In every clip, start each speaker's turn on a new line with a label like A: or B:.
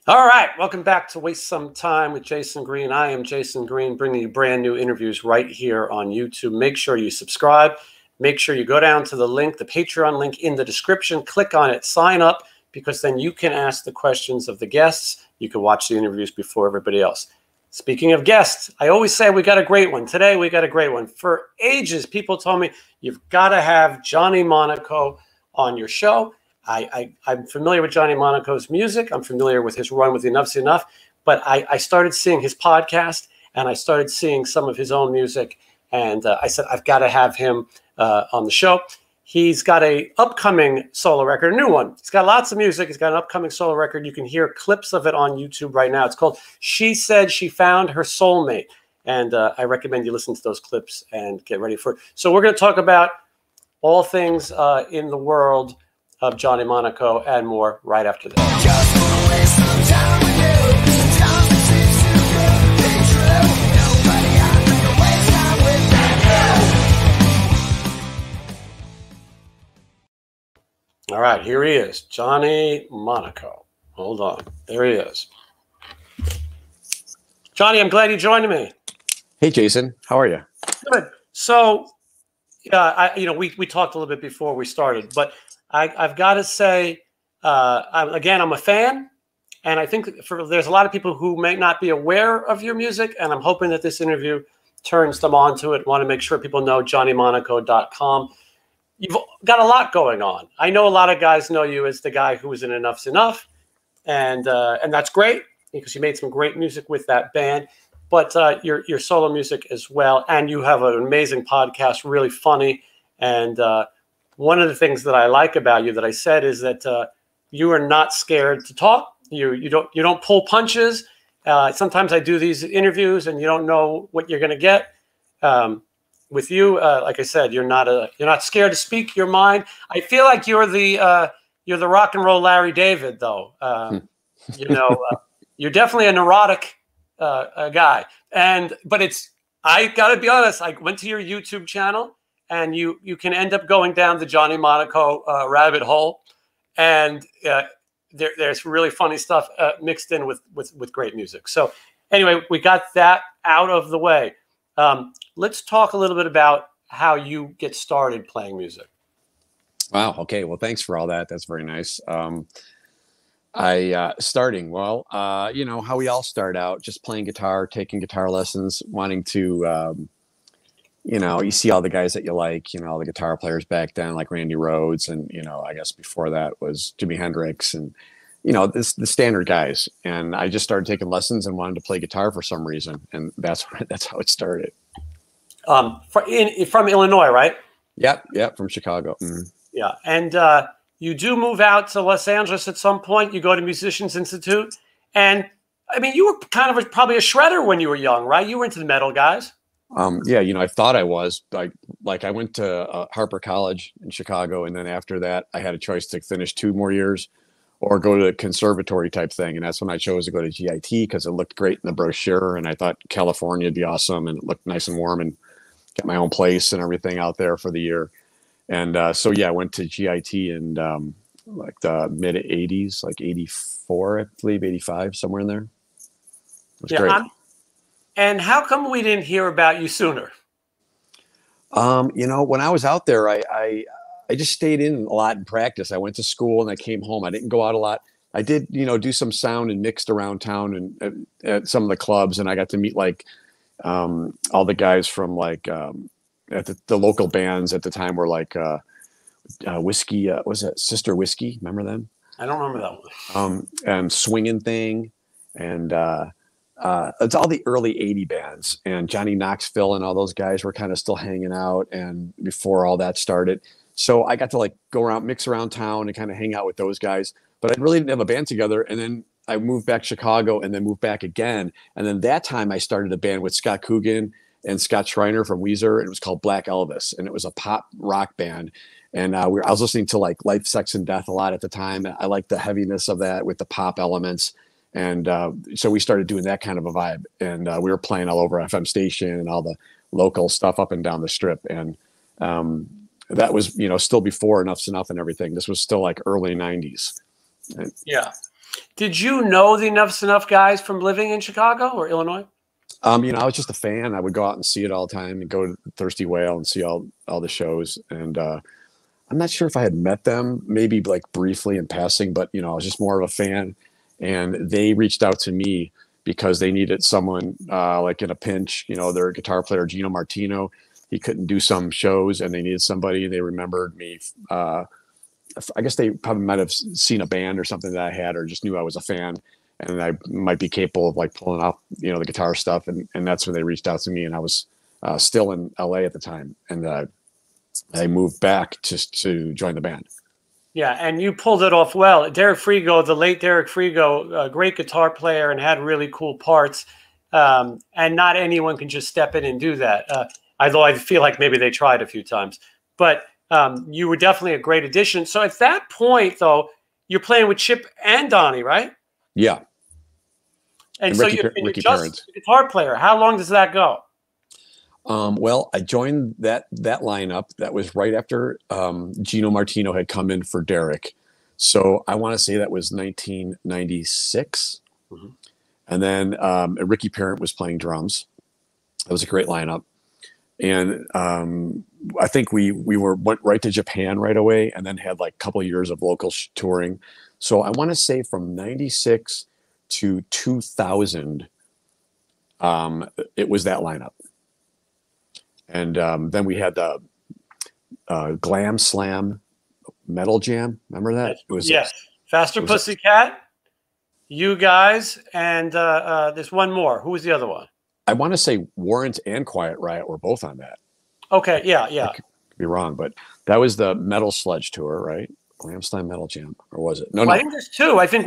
A: All right, welcome back to Waste Some Time with Jason Green. I am Jason Green, bringing you brand new interviews right here on YouTube. Make sure you subscribe. Make sure you go down to the link, the Patreon link in the description. Click on it, sign up, because then you can ask the questions of the guests. You can watch the interviews before everybody else. Speaking of guests, I always say we got a great one. Today we got a great one. For ages, people told me you've got to have Johnny Monaco on your show. I'm familiar with Johnny Monaco's music. I'm familiar with his run with Enuff Z'Nuff, but I started seeing his podcast and I started seeing some of his own music. And I said, I've got to have him on the show. He's got a upcoming solo record, a new one. He's got lots of music. He's got an upcoming solo record. You can hear clips of it on YouTube right now. It's called She Said She Found Her Soulmate. And I recommend you listen to those clips and get ready for it. So we're going to talk about all things in the world of Johnny Monaco and more right after this. All right, here he is, Johnny Monaco. Hold on, there he is. Johnny, I'm glad you joined me.
B: Hey, Jason, how are you?
A: Good. So, we talked a little bit before we started, but I've got to say, I'm a fan, and I think there's a lot of people who may not be aware of your music, and I'm hoping that this interview turns them on to it. Want to make sure people know JohnnyMonaco.com. You've got a lot going on. I know a lot of guys know you as the guy who was in Enuff Z'Nuff, and that's great because you made some great music with that band. But your solo music as well, and you have an amazing podcast, really funny. And one of the things that I like about you that I said is that you are not scared to talk. You don't pull punches. Sometimes I do these interviews, and you don't know what you're going to get. With you, like I said, you're not scared to speak your mind. I feel like you're the rock and roll Larry David, though. You're definitely a neurotic guy, but I gotta be honest. I went to your YouTube channel, and you can end up going down the Johnny Monaco rabbit hole, and there's really funny stuff mixed in with great music. So anyway, we got that out of the way. Let's talk a little bit about how you get started playing music.
B: Wow. Okay. Well, thanks for all that. That's very nice. Starting, well, how we all start out, just playing guitar, taking guitar lessons, wanting to, you see all the guys that you like, all the guitar players back then, like Randy Rhoads. And, I guess before that was Jimi Hendrix and, the standard guys. And I just started taking lessons and wanted to play guitar for some reason. And that's how it started.
A: From Illinois, right?
B: Yep. From Chicago. Mm-hmm.
A: Yeah. And you do move out to Los Angeles at some point. You go to Musicians Institute. And I mean, you were kind of probably a shredder when you were young, right? You were into the metal guys.
B: Yeah, I thought I was. Like I went to Harper College in Chicago. And then after that, I had a choice to finish 2 more years or go to the conservatory type thing. And that's when I chose to go to GIT because it looked great in the brochure. And I thought California would be awesome. And it looked nice and warm and got my own place and everything out there for the year. And so, yeah, I went to GIT in like the mid 80s, like 84, I believe, 85, somewhere in there. It was great.
A: And how come we didn't hear about you sooner?
B: When I was out there, I just stayed in a lot in practice. I went to school and I came home. I didn't go out a lot. I did, do some sound and mixed around town and at some of the clubs. And I got to meet like all the guys from like at the local bands at the time were like Whiskey. Was it Sister Whiskey? Remember them?
A: I don't remember that one.
B: And Swinging Thing. And it's all the early 80 bands. And Johnny Knoxville and all those guys were kind of still hanging out. And before all that started. So I got to like go around, mix around town and kind of hang out with those guys. But I really didn't have a band together. And then I moved back to Chicago and then moved back again. And then that time I started a band with Scott Coogan and Scott Schreiner from Weezer. And it was called Black Elvis. And it was a pop rock band. And I was listening to like Life, Sex, and Death a lot at the time. I liked the heaviness of that with the pop elements. And so we started doing that kind of a vibe. And we were playing all over FM station and all the local stuff up and down the strip. And that was, still before Enuff Z'Nuff and everything. This was still like early 90s.
A: Yeah. Did you know the Enuff Z'Nuff guys from living in Chicago or Illinois?
B: You know, I was just a fan. I would go out and see it all the time and go to Thirsty Whale and see all the shows. And I'm not sure if I had met them, maybe like briefly in passing, but you know, I was just more of a fan. And they reached out to me because they needed someone like in a pinch. You know, their guitar player Gino Martino, he couldn't do some shows, and they needed somebody. They remembered me. I guess they probably might have seen a band or something that I had, or just knew I was a fan, and I might be capable of like pulling off, you know, the guitar stuff. And that's when they reached out to me, and I was still in LA at the time, and I moved back to join the band.
A: Yeah, and you pulled it off well. Derek Frigo, the late Derek Frigo, a great guitar player and had really cool parts. And not anyone can just step in and do that. Although I feel like maybe they tried a few times. But you were definitely a great addition. So at that point, though, you're playing with Chip and Donnie, right?
B: Yeah.
A: And so you're just a guitar player. How long does that go?
B: Well, I joined that lineup. That was right after Gino Martino had come in for Derek. So I want to say that was 1996. Mm-hmm. And then Ricky Parent was playing drums. That was a great lineup. And I think we went right to Japan right away, and then had like a couple of years of local touring. So I want to say from 96 to 2000, it was that lineup. And then we had the Glam Slam Metal Jam. Remember that? It was,
A: yes. Faster Pussycat, you guys, and there's one more. Who was the other one?
B: I want to say Warrant and Quiet Riot were both on that.
A: Okay, yeah.
B: I could be wrong, but that was the Metal Sludge tour, right? Glam Slam Metal Jam, or was it? No.
A: I think there's two. I think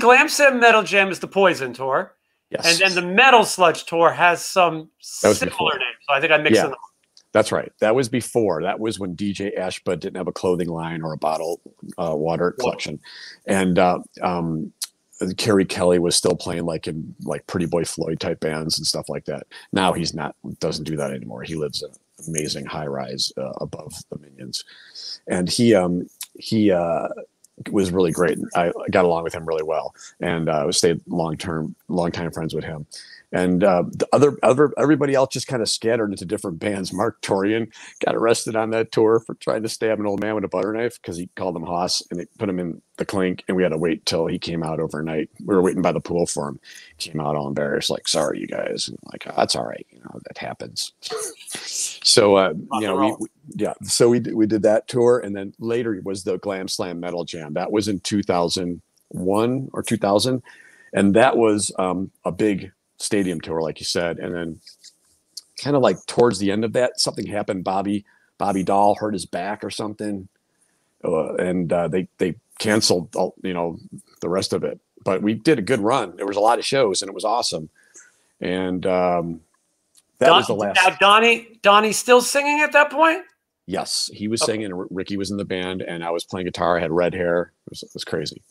A: Glam Slam Metal Jam is the Poison tour.
B: Yes.
A: And then the Metal Sludge tour has some similar names. So I think I'm mixing them up.
B: That's right. That was before. That was when DJ Ashba didn't have a clothing line or a bottled water collection. And Kerry Kelly was still playing like in like Pretty Boy Floyd type bands and stuff like that. Now he's not, doesn't do that anymore. He lives in an amazing high rise above the Minions. And he was really great. I got along with him really well, and stayed long time friends with him. And the everybody else just kind of scattered into different bands. Mark Torian got arrested on that tour for trying to stab an old man with a butter knife because he called him Hoss, and they put him in the clink, and we had to wait till he came out overnight. We were waiting by the pool for him. He came out all embarrassed, like, "Sorry, you guys." And like, "Oh, that's all right, you know, that happens." So you know, so we did that tour, and then later was the Glam Slam Metal Jam. That was in 2001 or 2000, and that was a big stadium tour, like you said. And then kind of like towards the end of that, something happened. Bobby Dahl hurt his back or something, and they canceled you know, the rest of it. But we did a good run. There was a lot of shows, and it was awesome. And that was the last. Now
A: Donnie's still singing at that point?
B: Yes, he was singing, and Ricky was in the band, and I was playing guitar. I had red hair. It was crazy.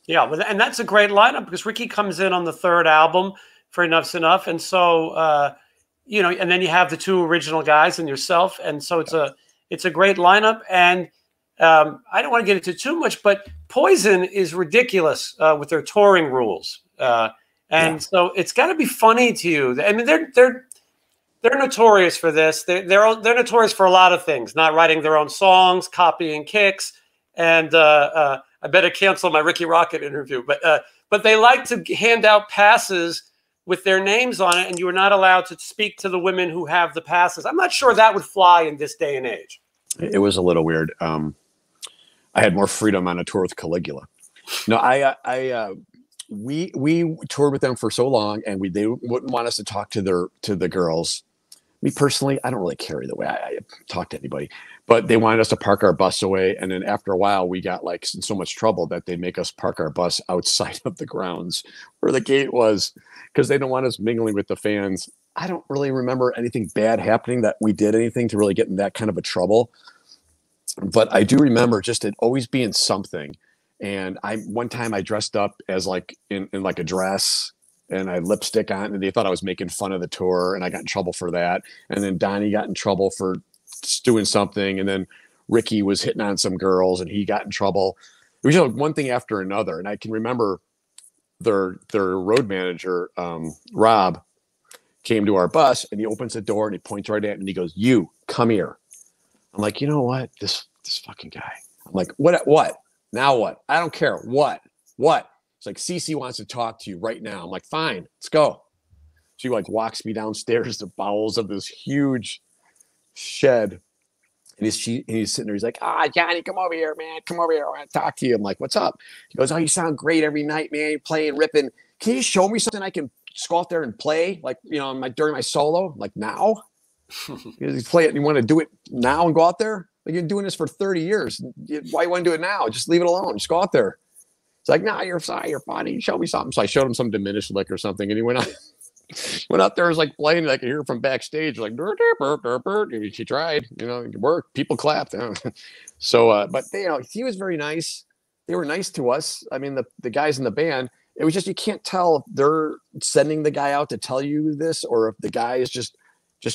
A: Yeah, and that's a great lineup because Ricky comes in on the third album for Enuff Z'Nuff, and so you know, and then you have the two original guys and yourself, and so it's a great lineup. And I don't want to get into too much, but Poison is ridiculous with their touring rules, and so it's got to be funny to you. I mean, they're notorious for this. They're notorious for a lot of things, not writing their own songs, copying kicks, and I better cancel my Ricky Rocket interview, but they like to hand out passes with their names on it, and you are not allowed to speak to the women who have the passes. I'm not sure that would fly in this day and age.
B: It was a little weird. I had more freedom on a tour with Caligula. No, we toured with them for so long, and they wouldn't want us to talk to the girls. Me personally, I don't really care either way. I talk to anybody, but they wanted us to park our bus away. And then after a while, we got like in so much trouble that they make us park our bus outside of the grounds where the gate was, because they don't want us mingling with the fans. I don't really remember anything bad happening that we did anything to really get in that kind of a trouble. But I do remember just it always being something. And one time I dressed up as like in like a dress, and I had lipstick on, and they thought I was making fun of the tour, and I got in trouble for that. And then Donnie got in trouble for doing something, and then Ricky was hitting on some girls, and he got in trouble. it was just one thing after another. And I can remember their road manager, Rob, came to our bus and he opens the door and he points right at it and he goes, "You come here." I'm like, you know what? This fucking guy. I'm like, what? Now what? I don't care. What? It's like, Cece wants to talk to you right now. I'm like, fine, let's go. She like walks me downstairs the bowels of this huge shed. And he's sitting there. He's like, Johnny, come over here, man. Come over here. I want to talk to you. I'm like, what's up? He goes, oh, you sound great every night, man. You're playing, ripping. Can you show me something I can just go out there and play? Like, you know, during my solo, like now? You play it and you want to do it now and go out there? Like, you're doing this for 30 years. Why you want to do it now? Just leave it alone. Just go out there. It's like, nah, you're funny. Show me something. So I showed him some diminished lick or something. And he went out there, was like playing, and I could hear from backstage, like, she tried, you know, it worked. People clapped. So, but they, you know, he was very nice. They were nice to us. I mean, the guys in the band, it was just, you can't tell if they're sending the guy out to tell you this, or if the guy is just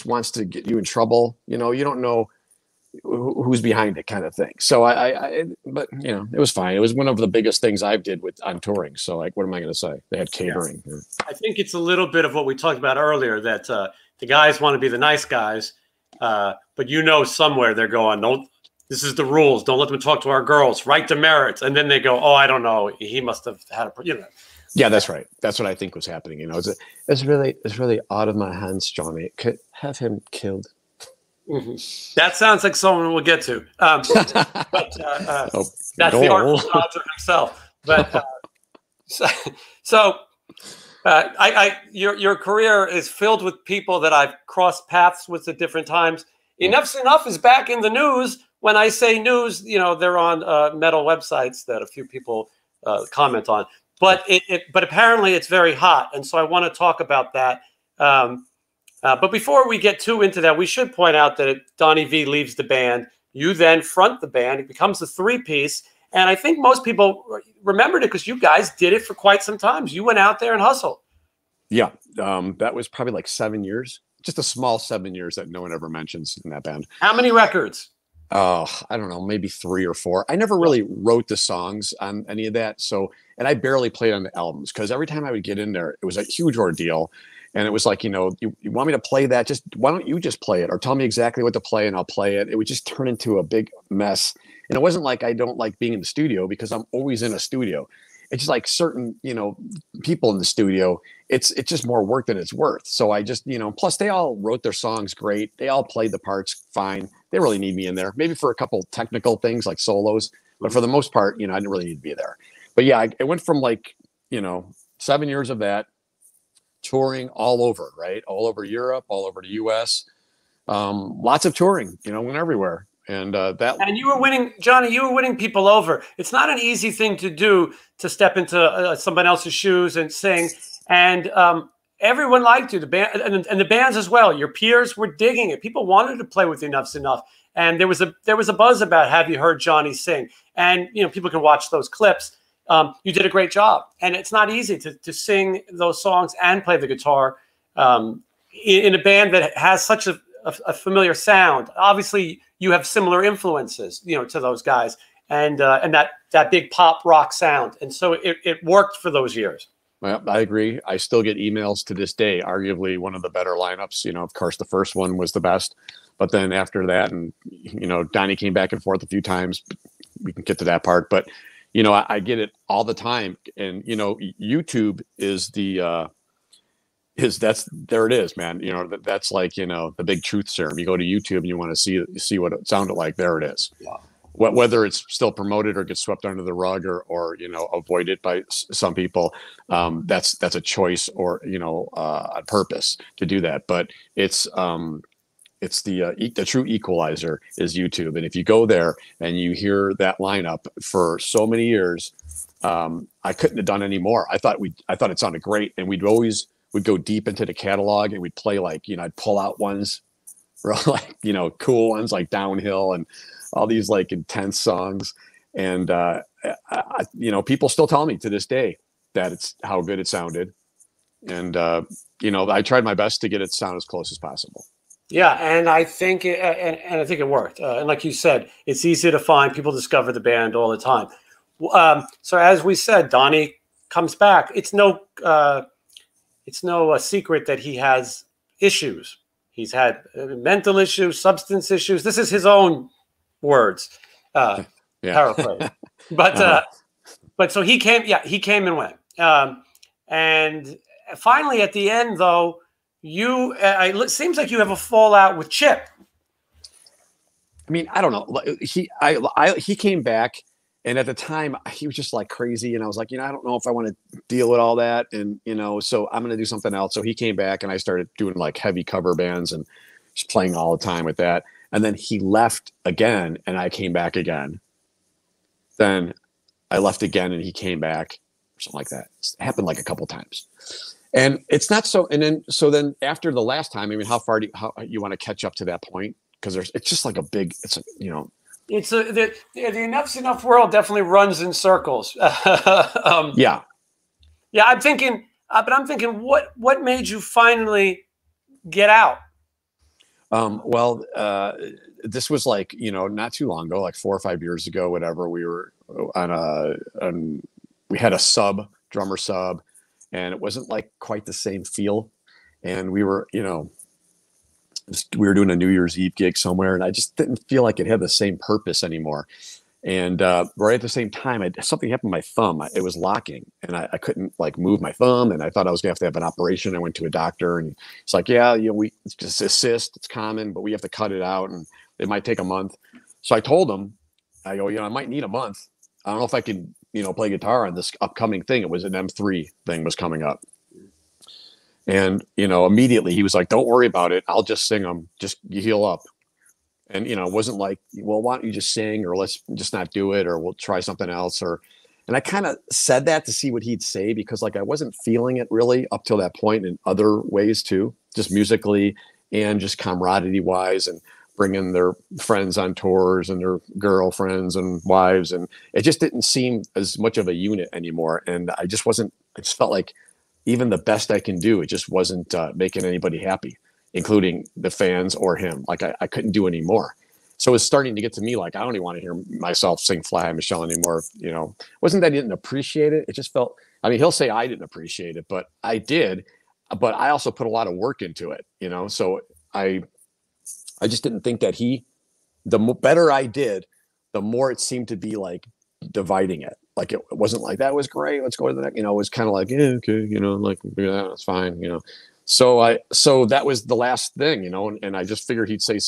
B: wants to get you in trouble. You know, you don't know who's behind it, kind of thing. So but you know, it was fine. It was one of the biggest things I've did on touring. So like, what am I going to say? They had catering.
A: Yeah. I think it's a little bit of what we talked about earlier, that the guys want to be the nice guys, but you know, somewhere they're going, this is the rules. Don't let them talk to our girls. Write demerits. And then they go, oh, I don't know. He must have had a, you know.
B: Yeah, that's right. That's what I think was happening. You know, it's really out of my hands, Johnny. Could have him killed.
A: Mm-hmm. That sounds like someone we'll get to. But that's the Artful Dodger himself. But your career is filled with people that I've crossed paths with at different times. Enuff Z'Nuff is back in the news. When I say news, you know, they're on metal websites that a few people comment on. But but apparently it's very hot, and so I want to talk about that. But before we get too into that, we should point out that Donnie V leaves the band. You then front the band. It becomes a three-piece, and I think most people remembered it because you guys did it for quite some time. You went out there and hustled.
B: Yeah, that was probably like 7 years. Just a small 7 years that no one ever mentions in that band.
A: How many records?
B: Oh, I don't know, maybe 3 or 4. I never really wrote the songs on any of that. So, and I barely played on the albums because every time I would get in there, it was a huge ordeal. And it was like, you know, you want me to play that? Just why don't you just play it, or tell me exactly what to play and I'll play it. It would just turn into a big mess. And it wasn't like I don't like being in the studio, because I'm always in a studio. It's just like certain, you know, people in the studio, it's just more work than it's worth. So I just, you know, plus they all wrote their songs great. They all played the parts fine. They really need me in there, maybe for a couple technical things like solos, but for the most part, you know, I didn't really need to be there. But yeah, it went from like, you know, 7 years of that, touring all over, right? All over Europe, all over the US, lots of touring, you know, went everywhere. And
A: you were winning, Johnny, you were winning people over. It's not an easy thing to do, to step into someone else's shoes and sing. And everyone liked you, the band and the bands as well. Your peers were digging it. People wanted to play with Enuff Z'Nuff. And there was a buzz about, have you heard Johnny sing? And, you know, people can watch those clips. You did a great job. And it's not easy to sing those songs and play the guitar in a band that has such a familiar sound. Obviously, you have similar influences, you know, to those guys, and that big pop rock sound. And so it worked for those years.
B: Well, I agree. I still get emails to this day, arguably one of the better lineups. You know, of course, the first one was the best, but then after that, and, you know, Donnie came back and forth a few times. We can get to that part, but, you know, I get it all the time. And, you know, YouTube is there it is, man. You know, that's like, you know, the big truth serum. You go to YouTube and you want to see what it sounded like. There it is. Yeah. Whether it's still promoted or gets swept under the rug or you know, avoided by some people, that's a choice, or, you know, on purpose to do that. But it's the true equalizer is YouTube. And if you go there and you hear that lineup for so many years, I couldn't have done any more. I thought it sounded great, and we'd go deep into the catalog, and we'd play, like, you know, I'd pull out ones, like, you know, cool ones like Downhill and all these like intense songs. And, you know, people still tell me to this day that it's how good it sounded. And, you know, I tried my best to get it to sound as close as possible.
A: Yeah. And I think I think it worked. And like you said, it's easy to find. People discover the band all the time. So as we said, Donnie comes back. It's no secret that he has issues. He's had mental issues, substance issues. This is his own words, paraphrase. But so he came. Yeah, he came and went. And finally, at the end, though, it seems like you have a fallout with Chip.
B: I mean, I don't know. He came back, and at the time he was just like crazy, and I was like, I don't know if I want to deal with all that, and so I'm going to do something else. So he came back, and I started doing like heavy cover bands and just playing all the time with that. And then he left again, and I came back again. Then I left again, and he came back, or something like that. It happened like a couple times. And it's not so. And then after the last time, I mean, how far how you want to catch up to that point? Because it's just like the
A: Enuff Z'Nuff world definitely runs in circles.
B: Yeah.
A: I'm thinking, what made you finally get out?
B: Well, this was like, not too long ago, like 4 or 5 years ago, whatever. We were we had a drummer sub, and it wasn't like quite the same feel. And we were, we were doing a New Year's Eve gig somewhere, and I just didn't feel like it had the same purpose anymore. And right at the same time, something happened to my thumb. It was locking, and I couldn't like move my thumb, and I thought I was gonna have to have an operation. I went to a doctor, and it's like, it's just a cyst. It's common, but we have to cut it out, and it might take a month. So I told him, I go, I might need a month. I don't know if I could, play guitar on this upcoming thing. It was an M3 thing was coming up. And, immediately he was like, don't worry about it. I'll just sing them. Just you heal up. And, it wasn't like, well, why don't you just sing, or let's just not do it, or we'll try something else. And I kind of said that to see what he'd say, because like I wasn't feeling it really up till that point in other ways too, just musically and just camaraderie wise, and bringing their friends on tours and their girlfriends and wives. And it just didn't seem as much of a unit anymore. And I just felt like even the best I can do, it just wasn't making anybody happy, including the fans or him. Like I couldn't do any more. So it was starting to get to me like, I don't even want to hear myself sing Fly High Michelle anymore. Wasn't that I didn't appreciate it. It just felt, I mean, he'll say I didn't appreciate it, but I did. But I also put a lot of work into it, so I just didn't think that the better I did, the more it seemed to be like dividing it. Like it wasn't like, that was great, let's go to the next, it was kind of like, yeah, okay, like, yeah, that's fine, So that was the last thing, and I just figured he'd say,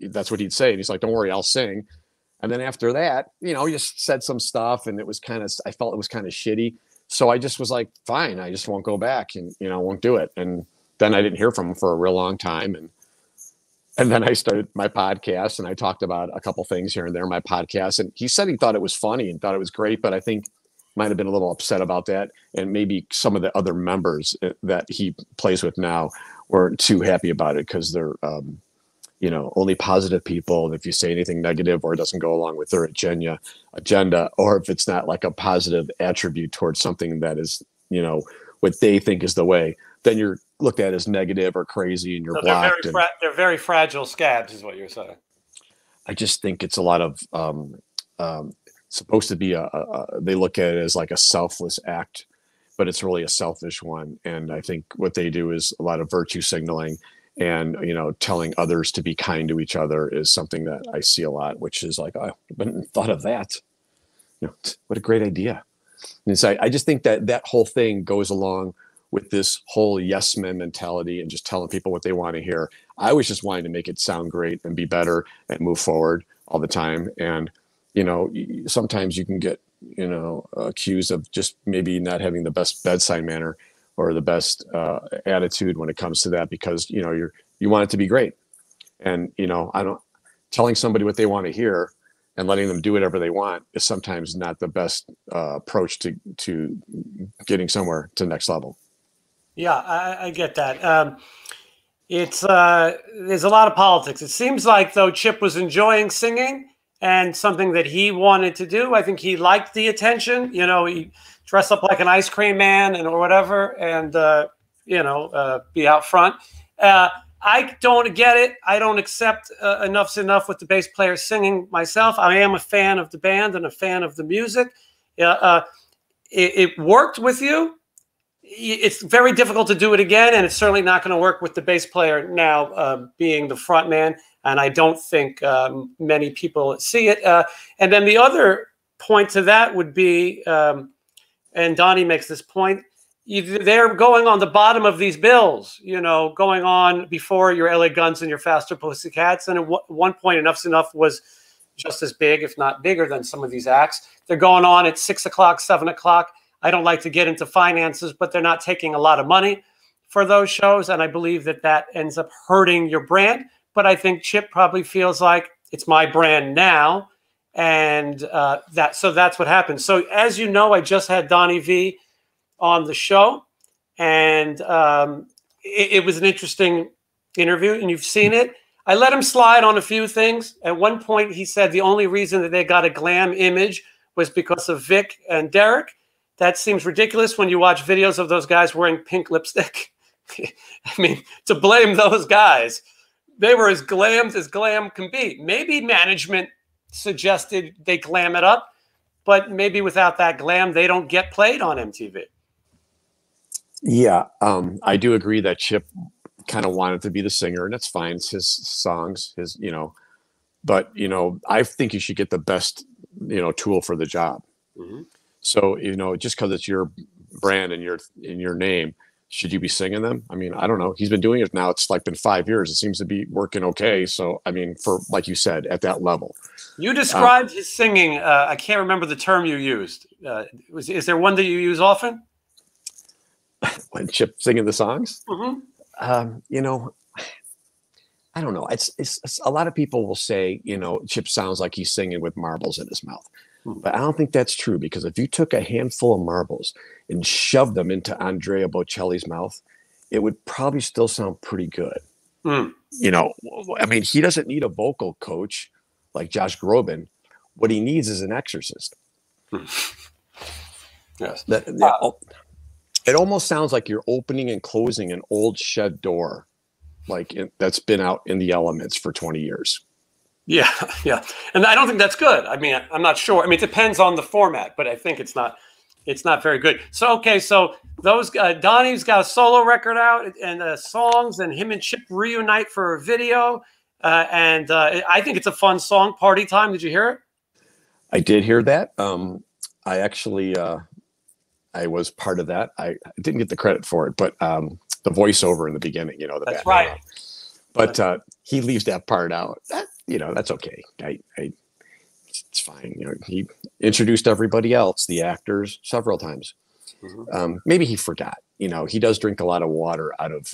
B: that's what he'd say. And he's like, don't worry, I'll sing. And then after that, he just said some stuff, and it was I felt it was kind of shitty. So I just was like, fine, I just won't go back, and, won't do it. And then I didn't hear from him for a real long time. And then I started my podcast, and I talked about a couple things here and there in my podcast. And he said he thought it was funny and thought it was great, but I think might have been a little upset about that. And maybe some of the other members that he plays with now weren't too happy about it, because they're, only positive people. And if you say anything negative, or it doesn't go along with their agenda, or if it's not like a positive attribute towards something that is, what they think is the way, then you're looked at as negative or crazy, and you're blocked.
A: They're very fragile scabs, is what you're saying.
B: I just think it's a lot of supposed to be they look at it as like a selfless act, but it's really a selfish one. And I think what they do is a lot of virtue signaling, and telling others to be kind to each other is something that I see a lot, which is like, oh, I hadn't thought of that. What a great idea. And so I just think that whole thing goes along with this whole yes men mentality and just telling people what they want to hear. I was just wanting to make it sound great and be better and move forward all the time. And, sometimes you can get, accused of just maybe not having the best bedside manner or the best attitude when it comes to that, because, you want it to be great. And, telling somebody what they want to hear and letting them do whatever they want is sometimes not the best approach to getting somewhere to the next level.
A: Yeah, I get that. There's a lot of politics. It seems like, though, Chip was enjoying singing and something that he wanted to do. I think he liked the attention. He dressed up like an ice cream man or whatever, and be out front. I don't get it. I don't accept Enuff Z'Nuff with the bass player singing myself. I am a fan of the band and a fan of the music. It worked with you. It's very difficult to do it again, and it's certainly not going to work with the bass player now being the front man. And I don't think many people see it. And then the other point to that would be, and Donnie makes this point, they're going on the bottom of these bills, you know, going on before your LA Guns and your Faster Pussycats. And at one point, Enuff Z'Nuff was just as big, if not bigger, than some of these acts. They're going on at 6 o'clock, 7 o'clock. I don't like to get into finances, but they're not taking a lot of money for those shows. And I believe that that ends up hurting your brand. But I think Chip probably feels like it's my brand now. And so that's what happened. So as you know, I just had Donnie V on the show. And it was an interesting interview, and you've seen it. I let him slide on a few things. At one point, he said the only reason that they got a glam image was because of Vic and Derek. That seems ridiculous when you watch videos of those guys wearing pink lipstick. I mean, to blame those guys, they were as glam can be. Maybe management suggested they glam it up, but maybe without that glam, they don't get played on MTV.
B: Yeah, I do agree that Chip kind of wanted to be the singer, and that's fine. It's his songs, you know. But, you know, I think you should get the best, you know, tool for the job. Mm-hmm. So, you know, just because it's your brand and your name, should you be singing them? I mean, I don't know. He's been doing it now. It's like been 5 years. It seems to be working okay. So, I mean, for, like you said, at that level.
A: You described his singing. I can't remember the term you used. Is there one that you use often?
B: When Chip singing the songs?
A: Mm-hmm.
B: You know, I don't know. It's a lot of people will say, you know, Chip sounds like he's singing with marbles in his mouth. But I don't think that's true, because if you took a handful of marbles and shoved them into Andrea Bocelli's mouth, it would probably still sound pretty good. You know, I mean, he doesn't need a vocal coach like Josh Groban. What he needs is an exorcist.
A: Yes.
B: It almost sounds like you're opening and closing an old shed door, like that's been out in the elements for 20 years.
A: Yeah, yeah. And I don't think that's good. I mean, I'm not sure. I mean, it depends on the format, but I think it's not very good. So, okay, so those Donnie's got a solo record out and songs, and him and Chip reunite for a video. And I think it's a fun song, Party Time. Did you hear it?
B: I did hear that. I actually, I was part of that. I didn't get the credit for it, but the voiceover in the beginning, you know,
A: that's right.
B: But he leaves that part out. You know, that's okay. It's fine. You know, he introduced everybody else, the actors, several times. Mm-hmm. Maybe he forgot. You know, he does drink a lot of water out of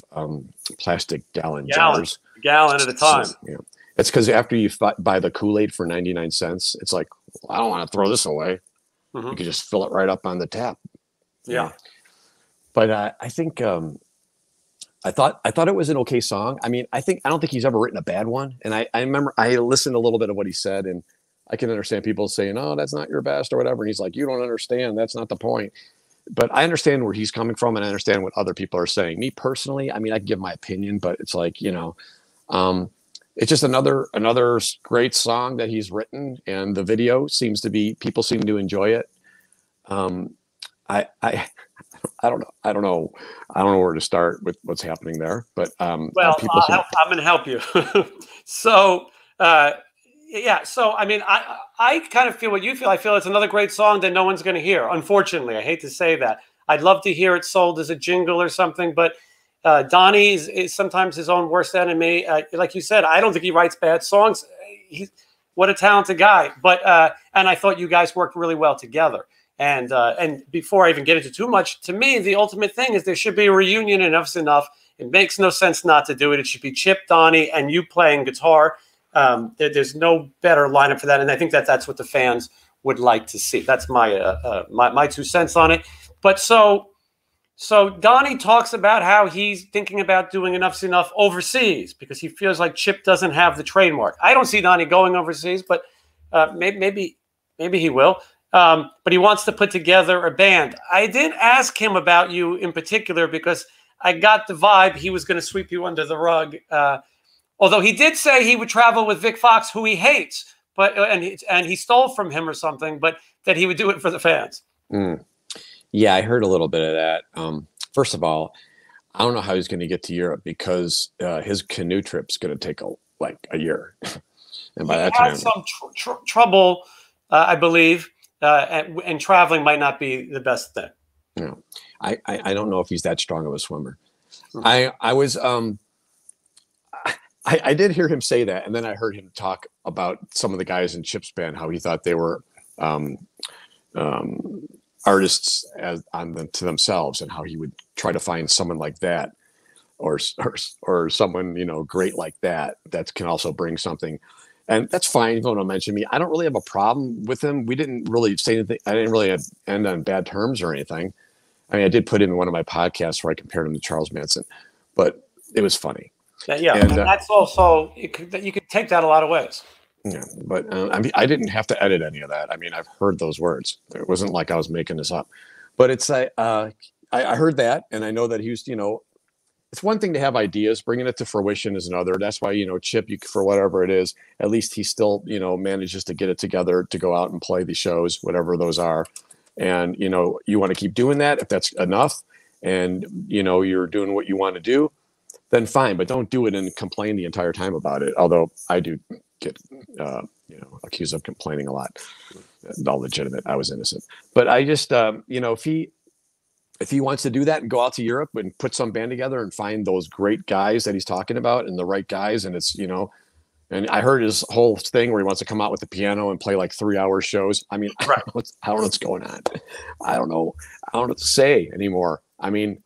B: plastic jars.
A: A gallon at a time.
B: So, you know, it's because after you buy the Kool-Aid for 99 cents, it's like, well, I don't want to throw this away. Mm-hmm. You could just fill it right up on the tap.
A: Yeah.
B: But I think I thought it was an okay song. I mean, I don't think he's ever written a bad one. And I remember I listened a little bit of what he said, and I can understand people saying, "Oh, that's not your best" or whatever. And he's like, "You don't understand. That's not the point." But I understand where he's coming from, and I understand what other people are saying. Me personally, I mean, I can give my opinion, but it's like, you know, it's just another great song that he's written, and the video people seem to enjoy it. I don't know. I don't know where to start with what's happening there, but
A: well, I'm going to help you. So, yeah. So, I mean, I kind of feel what you feel. I feel it's another great song that no one's going to hear. Unfortunately, I hate to say that. I'd love to hear it sold as a jingle or something, but Donnie is sometimes his own worst enemy. Like you said, I don't think he writes bad songs. What a talented guy. But and I thought you guys worked really well together. And before I even get into too much, to me, the ultimate thing is there should be a reunion. Enuff Z'Nuff. It makes no sense not to do it. It should be Chip, Donnie, and you playing guitar. There's no better lineup for that, and I think that's what the fans would like to see. That's my 2 cents on it. But so Donnie talks about how he's thinking about doing Enuff Z'Nuff overseas because he feels like Chip doesn't have the trademark. I don't see Donnie going overseas, but maybe he will. But he wants to put together a band. I didn't ask him about you in particular because I got the vibe he was going to sweep you under the rug. Although he did say he would travel with Vic Fox, who he hates. but and he stole from him or something, but that he would do it for the fans.
B: Yeah, I heard a little bit of that. First of all, I don't know how he's going to get to Europe because his canoe trip's going to take like a year, and by that time,
A: he had some trouble, I believe, and traveling might not be the best thing.
B: No, I don't know if he's that strong of a swimmer. I did hear him say that, and then I heard him talk about some of the guys in Chip's band, how he thought they were artists to themselves, and how he would try to find someone like that, or someone, you know, great like that can also bring something. And that's fine. You don't want to mention me. I don't really have a problem with him. We didn't really say anything. I didn't really end on bad terms or anything. I mean, I did put in one of my podcasts where I compared him to Charles Manson, but it was funny.
A: Yeah, and that's also, you could take that a lot of ways.
B: Yeah, but I mean, I didn't have to edit any of that. I mean, I've heard those words. It wasn't like I was making this up. But it's I heard that, and I know that he was, you know, it's one thing to have ideas, bringing it to fruition is another. That's why, you know, Chip, for whatever it is, at least he still, you know, manages to get it together to go out and play the shows, whatever those are. And, you know, you want to keep doing that. If that's enough and, you know, you're doing what you want to do, then fine, but don't do it and complain the entire time about it. Although I do get, you know, accused of complaining a lot. All legitimate. I was innocent. But I just, you know, if he wants to do that and go out to Europe and put some band together and find those great guys that he's talking about and the right guys, and it's, you know, and I heard his whole thing where he wants to come out with the piano and play like 3-hour shows. I mean, I don't know what's going on. I don't know what to say anymore. I mean,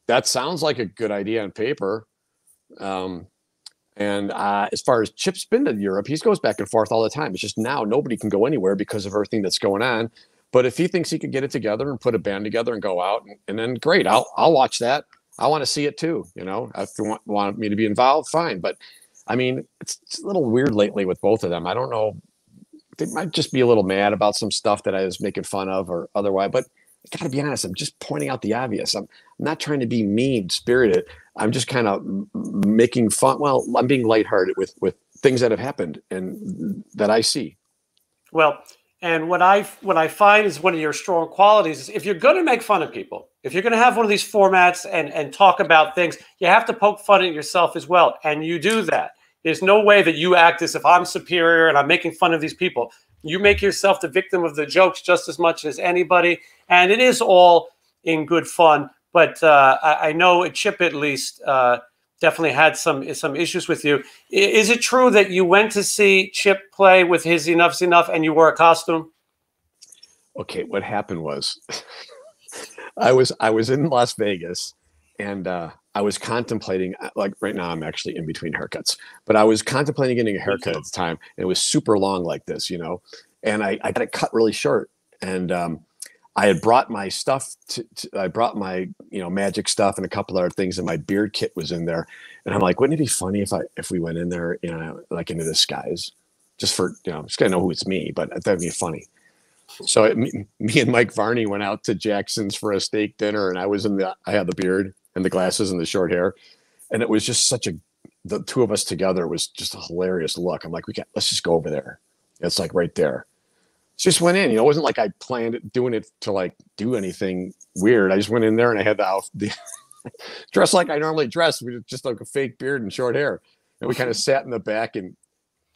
B: that sounds like a good idea on paper. And as far as Chip's been to Europe, he goes back and forth all the time. It's just now nobody can go anywhere because of everything that's going on. But if he thinks he could get it together and put a band together and go out, and then great, I'll watch that. I want to see it too. You know, if you want me to be involved, fine. But I mean, it's a little weird lately with both of them. I don't know. They might just be a little mad about some stuff that I was making fun of or otherwise. But I got to be honest, I'm just pointing out the obvious. I'm not trying to be mean-spirited. I'm just kind of making fun. Well, I'm being lighthearted with things that have happened and that I see.
A: Well, and what I find is one of your strong qualities is if you're going to make fun of people, if you're going to have one of these formats and talk about things, you have to poke fun at yourself as well. And you do that. There's no way that you act as if I'm superior and I'm making fun of these people. You make yourself the victim of the jokes just as much as anybody. And it is all in good fun. But I know Chip at least definitely had some issues with you. Is it true that you went to see Chip play with his Enuff Z'Nuff and you wore a costume?
B: Okay, what happened was I was in Las Vegas and I was contemplating, like right now I'm actually in between haircuts, but I was contemplating getting a haircut at the time. And it was super long like this, you know, and I got it cut really short. And I had brought my stuff I brought my, you know, magic stuff and a couple other things, and my beard kit was in there. And I'm like, wouldn't it be funny if we went in there, you know, like in a disguise, just for, you know, just gonna know who it's me, but that'd be funny. So me and Mike Varney went out to Jackson's for a steak dinner, and I had the beard and the glasses and the short hair, and it was just the two of us together was just a hilarious look. I'm like, let's just go over there. It's like right there. Just went in, you know, it wasn't like I planned doing it to like do anything weird. I just went in there and I had the dressed like I normally dress, with just like a fake beard and short hair. And we kind of sat in the back, and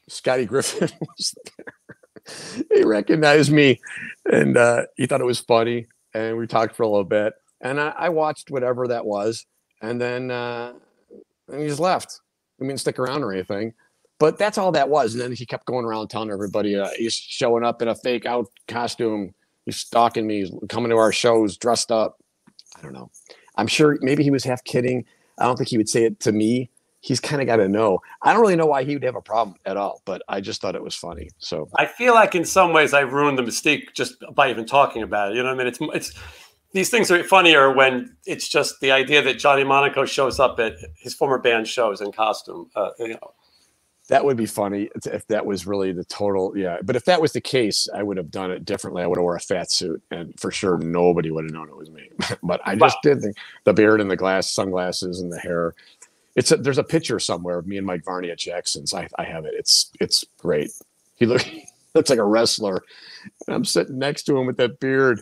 B: Scotty Griffin was there. He recognized me, and he thought it was funny. And we talked for a little bit, and I watched whatever that was. And then he just left. I mean, stick around or anything. But that's all that was. And then he kept going around telling everybody he's showing up in a fake out costume. He's stalking me. He's coming to our shows dressed up. I don't know. I'm sure maybe he was half kidding. I don't think he would say it to me. He's kind of got to know. I don't really know why he would have a problem at all, but I just thought it was funny. So
A: I feel like in some ways I've ruined the mystique just by even talking about it. You know what I mean? It's these things are funnier when it's just the idea that Johnny Monaco shows up at his former band shows in costume. You know.
B: That would be funny if that was really the total. Yeah. But if that was the case, I would have done it differently. I would have wore a fat suit, and for sure nobody would have known it was me. But I just did the beard and the sunglasses and the hair. There's a picture somewhere of me and Mike Varney at Jackson's. I have it. It's great. he looks like a wrestler. And I'm sitting next to him with that beard.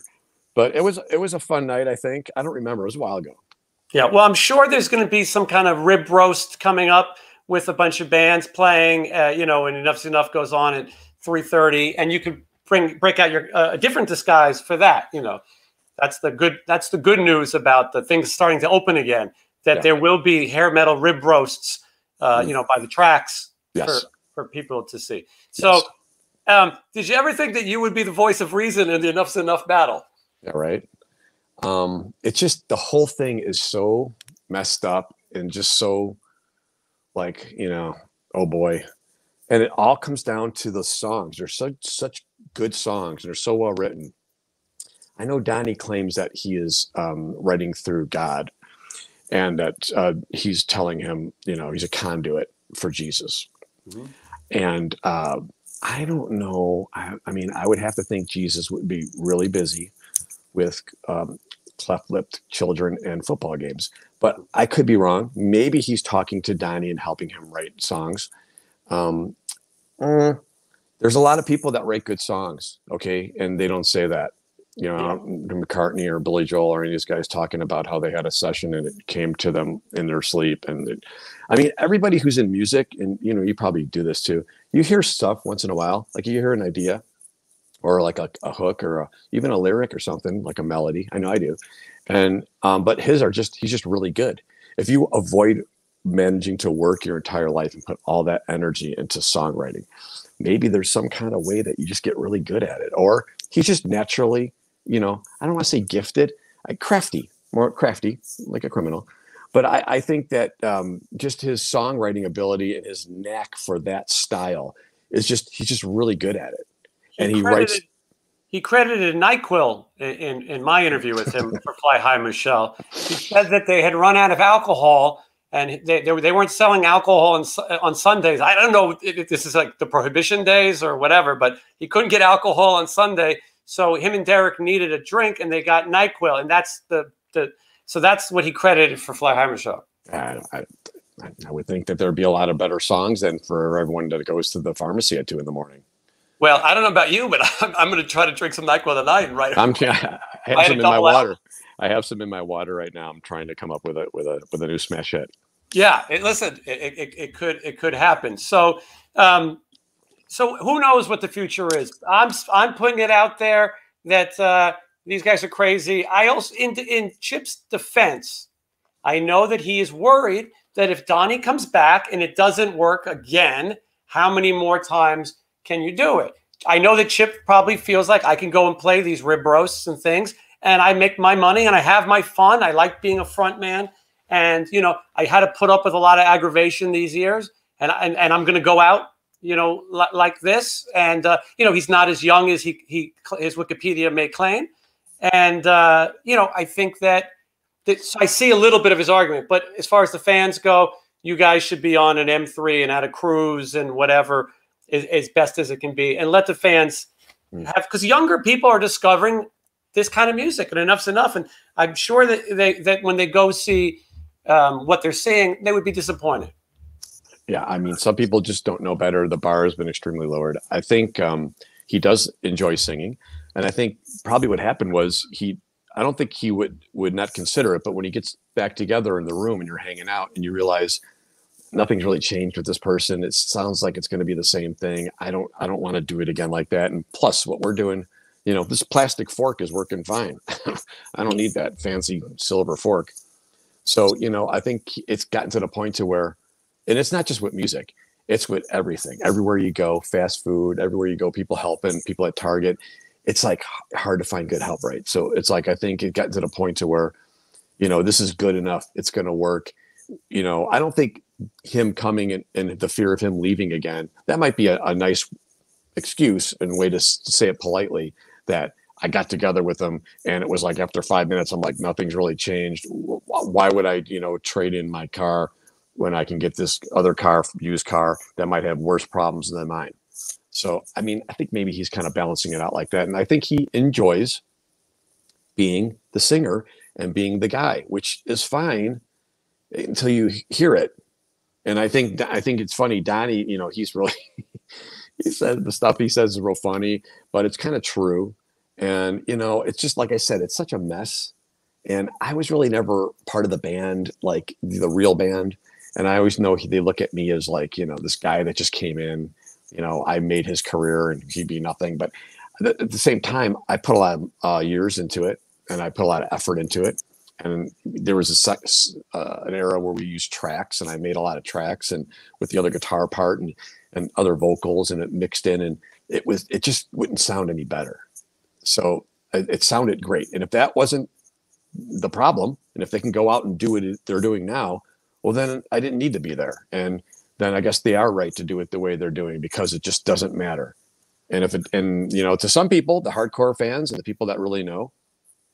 B: But it was a fun night, I think. I don't remember. It was a while ago.
A: Yeah, well, I'm sure there's going to be some kind of rib roast coming up with a bunch of bands playing, you know, and Enuff Z'Nuff goes on at 3:30, and you could break out your a different disguise for that. You know, that's the good news about the things starting to open again. That there will be hair metal rib roasts, you know, by the tracks for people to see. So, did you ever think that you would be the voice of reason in the Enuff Z'Nuff battle?
B: Yeah, right. It's just the whole thing is so messed up and just so like, you know, oh boy. And it all comes down to the songs. They're such good songs and they're so well written. I know Donnie claims that he is writing through God and that he's telling him, you know, he's a conduit for Jesus. Mm-hmm. And I don't know. I mean, I would have to think Jesus would be really busy with cleft-lipped children and football games. But I could be wrong. Maybe he's talking to Donnie and helping him write songs. There's a lot of people that write good songs, okay? And they don't say that. You know, McCartney or Billy Joel or any of these guys talking about how they had a session and it came to them in their sleep. And I mean, everybody who's in music, and, you know, you probably do this too. You hear stuff once in a while, like you hear an idea or like a hook or even a lyric or something, like a melody. I know I do. And but he's just really good. If you avoid managing to work your entire life and put all that energy into songwriting, maybe there's some kind of way that you just get really good at it. Or he's just naturally, you know, I don't want to say gifted, more crafty, like a criminal. But I think that just his songwriting ability and his knack for that style he's just really good at it. And
A: he credited NyQuil in my interview with him for Fly High Michelle. He said that they had run out of alcohol and they weren't selling alcohol on Sundays. I don't know if this is like the prohibition days or whatever, but he couldn't get alcohol on Sunday. So him and Derek needed a drink and they got NyQuil. And that's so that's what he credited for Fly High Michelle.
B: I would think that there'd be a lot of better songs than for everyone that goes to the pharmacy at 2 a.m.
A: Well, I don't know about you, but I'm going to try to drink some NyQuil tonight and write.
B: I have some in my water. I have some in my water right now. I'm trying to come up with a new smash hit.
A: Yeah, listen, it could happen. So so who knows what the future is? I'm putting it out there that these guys are crazy. I also in Chip's defense, I know that he is worried that if Donnie comes back and it doesn't work again, how many more times can you do it? I know that Chip probably feels like I can go and play these rib roasts and things, and I make my money and I have my fun. I like being a front man, and you know I had to put up with a lot of aggravation these years, and I'm going to go out, you know, like this. And you know, he's not as young as his Wikipedia may claim, and you know, I think that I see a little bit of his argument. But as far as the fans go, you guys should be on an M3 and at a cruise and whatever. As best as it can be, and let the fans have, because younger people are discovering this kind of music, and Enuff Z'Nuff, and I'm sure that when they go see what they're seeing, they would be disappointed.
B: Yeah, I mean, some people just don't know better. The bar has been extremely lowered. I think he does enjoy singing, and I think probably what happened was I don't think he would not consider it, but when he gets back together in the room and you're hanging out and you realize nothing's really changed with this person. It sounds like it's going to be the same thing. I don't want to do it again like that. And plus what we're doing, you know, this plastic fork is working fine. I don't need that fancy silver fork. So, you know, I think it's gotten to the point to where, and it's not just with music, it's with everything. Everywhere you go, fast food, everywhere you go, people helping, people at Target. It's like hard to find good help, right? So it's like, I think it got to the point to where, you know, this is good enough. It's going to work. You know, I don't think him coming and the fear of him leaving again, that might be a nice excuse and way to say it politely, that I got together with him and it was like after 5 minutes, I'm like, nothing's really changed. Why would I, you know, trade in my car when I can get this other car, used car that might have worse problems than mine? So, I mean, I think maybe he's kind of balancing it out like that. And I think he enjoys being the singer and being the guy, which is fine until you hear it. And I think it's funny, Donnie, you know, he's really, He said the stuff he says is real funny, but it's kind of true. And, you know, it's just like I said, it's such a mess. And I was really never part of the band, like the real band. And I always know they look at me as like, you know, this guy that just came in, you know, I made his career and he'd be nothing. But at the same time, I put a lot of years into it and I put a lot of effort into it. And there was an era where we used tracks, and I made a lot of tracks and with the other guitar part and other vocals, and it mixed in, and it just wouldn't sound any better. So it sounded great. And if that wasn't the problem, and if they can go out and do what they're doing now, well, then I didn't need to be there. And then I guess they are right to do it the way they're doing, because it just doesn't matter. And you know, to some people, the hardcore fans and the people that really know,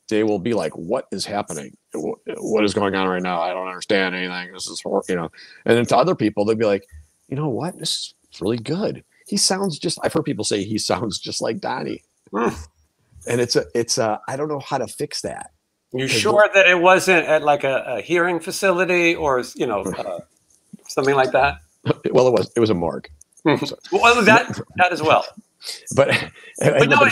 B: they will be like, what is happening? What is going on right now? I don't understand anything. This is horrible, you know. And then to other people, they'll be like, you know what? This is really good. He sounds just, I've heard people say he sounds just like Donnie. And it's I don't know how to fix that.
A: You sure that it wasn't at like a hearing facility or, you know, something like that?
B: Well, it was a morgue.
A: So. Well, that as well.
B: But
A: no,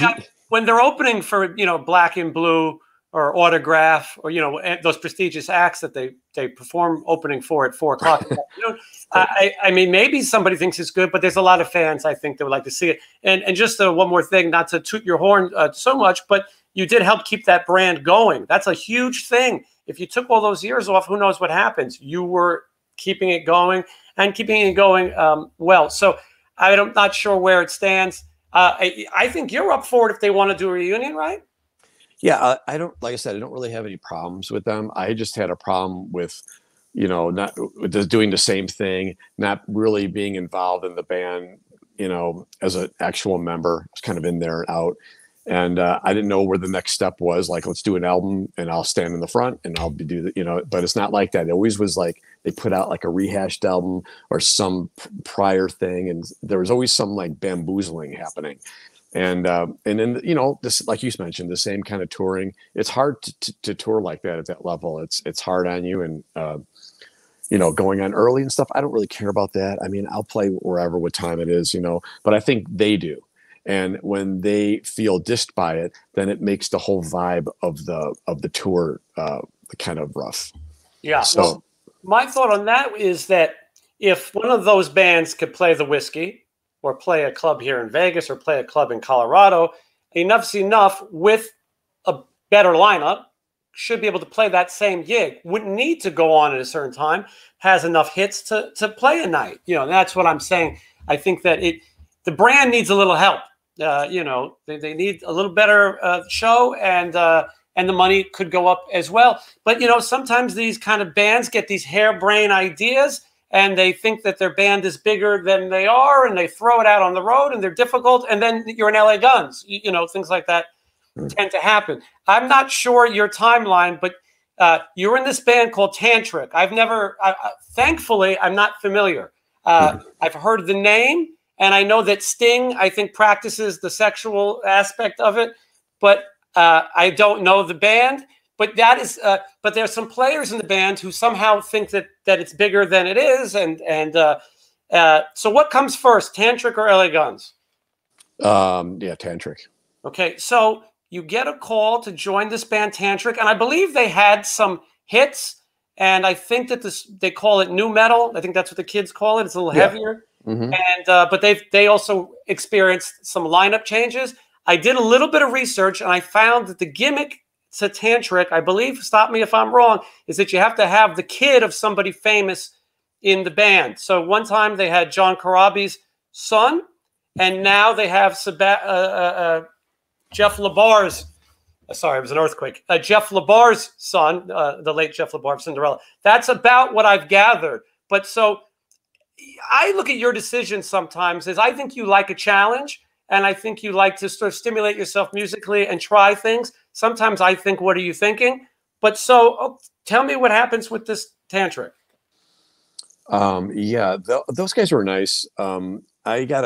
A: when they're opening for, you know, Black and Blue or Autograph or, you know, those prestigious acts that they perform opening for at 4 o'clock, you know, I mean, maybe somebody thinks it's good, but there's a lot of fans, I think, that would like to see it. And just one more thing, not to toot your horn so much, but you did help keep that brand going. That's a huge thing. If you took all those years off, who knows what happens? You were keeping it going and keeping it going well. So I'm not sure where it stands. I think you're up for it if they want to do a reunion, right?
B: Yeah, I don't, like I said, I don't really have any problems with them. I just had a problem with, you know, not doing the same thing, not really being involved in the band, you know, as an actual member. I was kind of in there and out. And I didn't know where the next step was. Like, let's do an album and I'll stand in the front and I'll do the, you know, but it's not like that. It always was like they put out like a rehashed album or some prior thing. And there was always some like bamboozling happening. And then, you know, this, like you mentioned, the same kind of touring. It's hard to tour like that at that level. It's hard on you. And, you know, going on early and stuff, I don't really care about that. I mean, I'll play wherever, what time it is, you know, but I think they do. And when they feel dissed by it, then it makes the whole vibe of the tour kind of rough.
A: Yeah. So well, my thought on that is that if one of those bands could play the Whiskey or play a club here in Vegas or play a club in Colorado, Enuff Z'Nuff with a better lineup should be able to play that same gig. Wouldn't need to go on at a certain time, has enough hits to play a night. You know, that's what I'm saying. I think that the brand needs a little help. You know, they need a little better show, and the money could go up as well. But, you know, sometimes these kind of bands get these harebrained ideas and they think that their band is bigger than they are, and they throw it out on the road and they're difficult. And then you're in LA Guns, you know, things like that tend to happen. I'm not sure your timeline, but you're in this band called Tantric. Thankfully, I'm not familiar. I've heard the name. And I know that Sting, I think, practices the sexual aspect of it, but I don't know the band. But that is, but there's some players in the band who somehow think that it's bigger than it is. And so, what comes first, Tantric or LA Guns?
B: Yeah, Tantric.
A: Okay, so you get a call to join this band, Tantric, and I believe they had some hits. And I think that they call it nu metal. I think that's what the kids call it. It's a little heavier. Mm-hmm. And but they also experienced some lineup changes. I did a little bit of research and I found that the gimmick to Tantric, I believe, stop me if I'm wrong, is that you have to have the kid of somebody famous in the band. So one time they had John Corabi's son, and now they have Jeff LaBar's. Sorry, it was an earthquake. Jeff LaBar's son, the late Jeff LaBar of Cinderella. That's about what I've gathered. But so I look at your decision sometimes as I think you like a challenge, and I think you like to sort of stimulate yourself musically and try things. Sometimes I think, what are you thinking? But so tell me what happens with this Tantric.
B: Yeah, those guys were nice. I got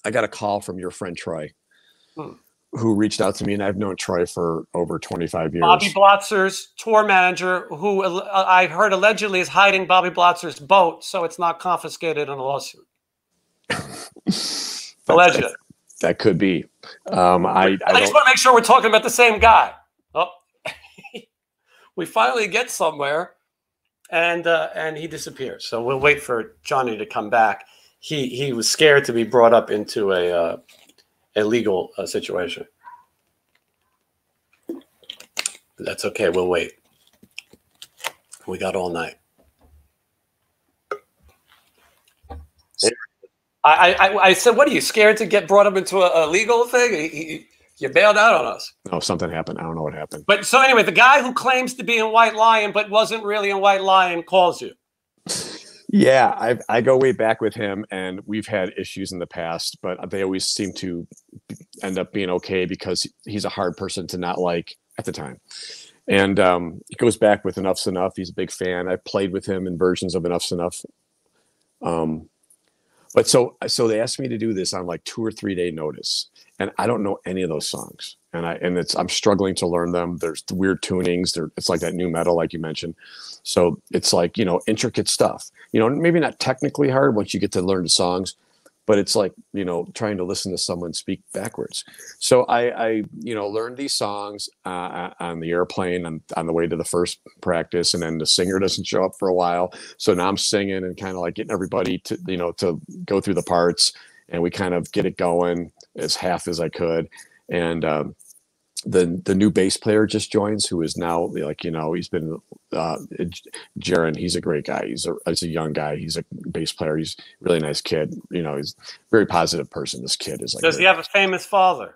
B: a call from your friend Troy, who reached out to me, and I've known Troy for over 25 years.
A: Bobby Blotzer's tour manager, who I heard allegedly is hiding Bobby Blotzer's boat, so it's not confiscated in a lawsuit. Alleged.
B: That could be. I
A: just want to make sure we're talking about the same guy. Oh, we finally get somewhere, and he disappears. So we'll wait for Johnny to come back. He was scared to be brought up into a legal situation. But that's okay. We'll wait. We got all night. I said, what are you, scared to get brought up into a legal thing? You bailed out on us.
B: No, something happened. I don't know what happened.
A: But so anyway, the guy who claims to be in White Lion but wasn't really in White Lion calls you.
B: Yeah, I go way back with him, and we've had issues in the past, but they always seem to end up being okay because he's a hard person to not like at the time. And he goes back with Enuff Z'Nuff. He's a big fan. I played with him in versions of Enuff Z'Nuff. But so they asked me to do this on like 2 or 3 day notice, and I don't know any of those songs, and I'm struggling to learn them. There's weird tunings. It's like that new metal, like you mentioned. So it's like, you know, intricate stuff. You know, maybe not technically hard once you get to learn the songs, but it's like, you know, trying to listen to someone speak backwards. So I you know, learned these songs on the airplane on the way to the first practice, and then the singer doesn't show up for a while. So now I'm singing and kind of like getting everybody to, you know, to go through the parts, and we kind of get it going as half as I could. And the new bass player just joins, who is now, like, you know, he's been Jaron. He's a great guy. He's a young guy. He's a bass player. He's a really nice kid. You know, he's a very positive person. This kid is like.
A: Does he have a famous father?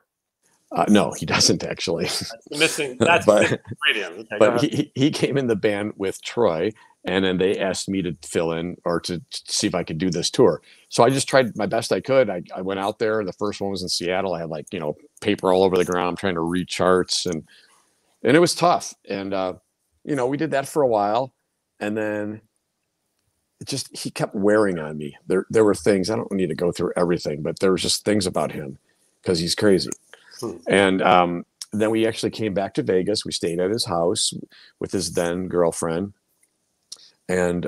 B: No, he doesn't actually.
A: That's missing. That's but, ingredient. Okay,
B: but he came in the band with Troy, and then they asked me to fill in or to see if I could do this tour. So I just tried my best I could. I went out there. The first one was in Seattle. I had, like, you know, paper all over the ground trying to read charts, and it was tough. And you know, we did that for a while, and then he kept wearing on me. There were things, I don't need to go through everything, but there was just things about him because he's crazy. And then we actually came back to Vegas. We stayed at his house with his then girlfriend, and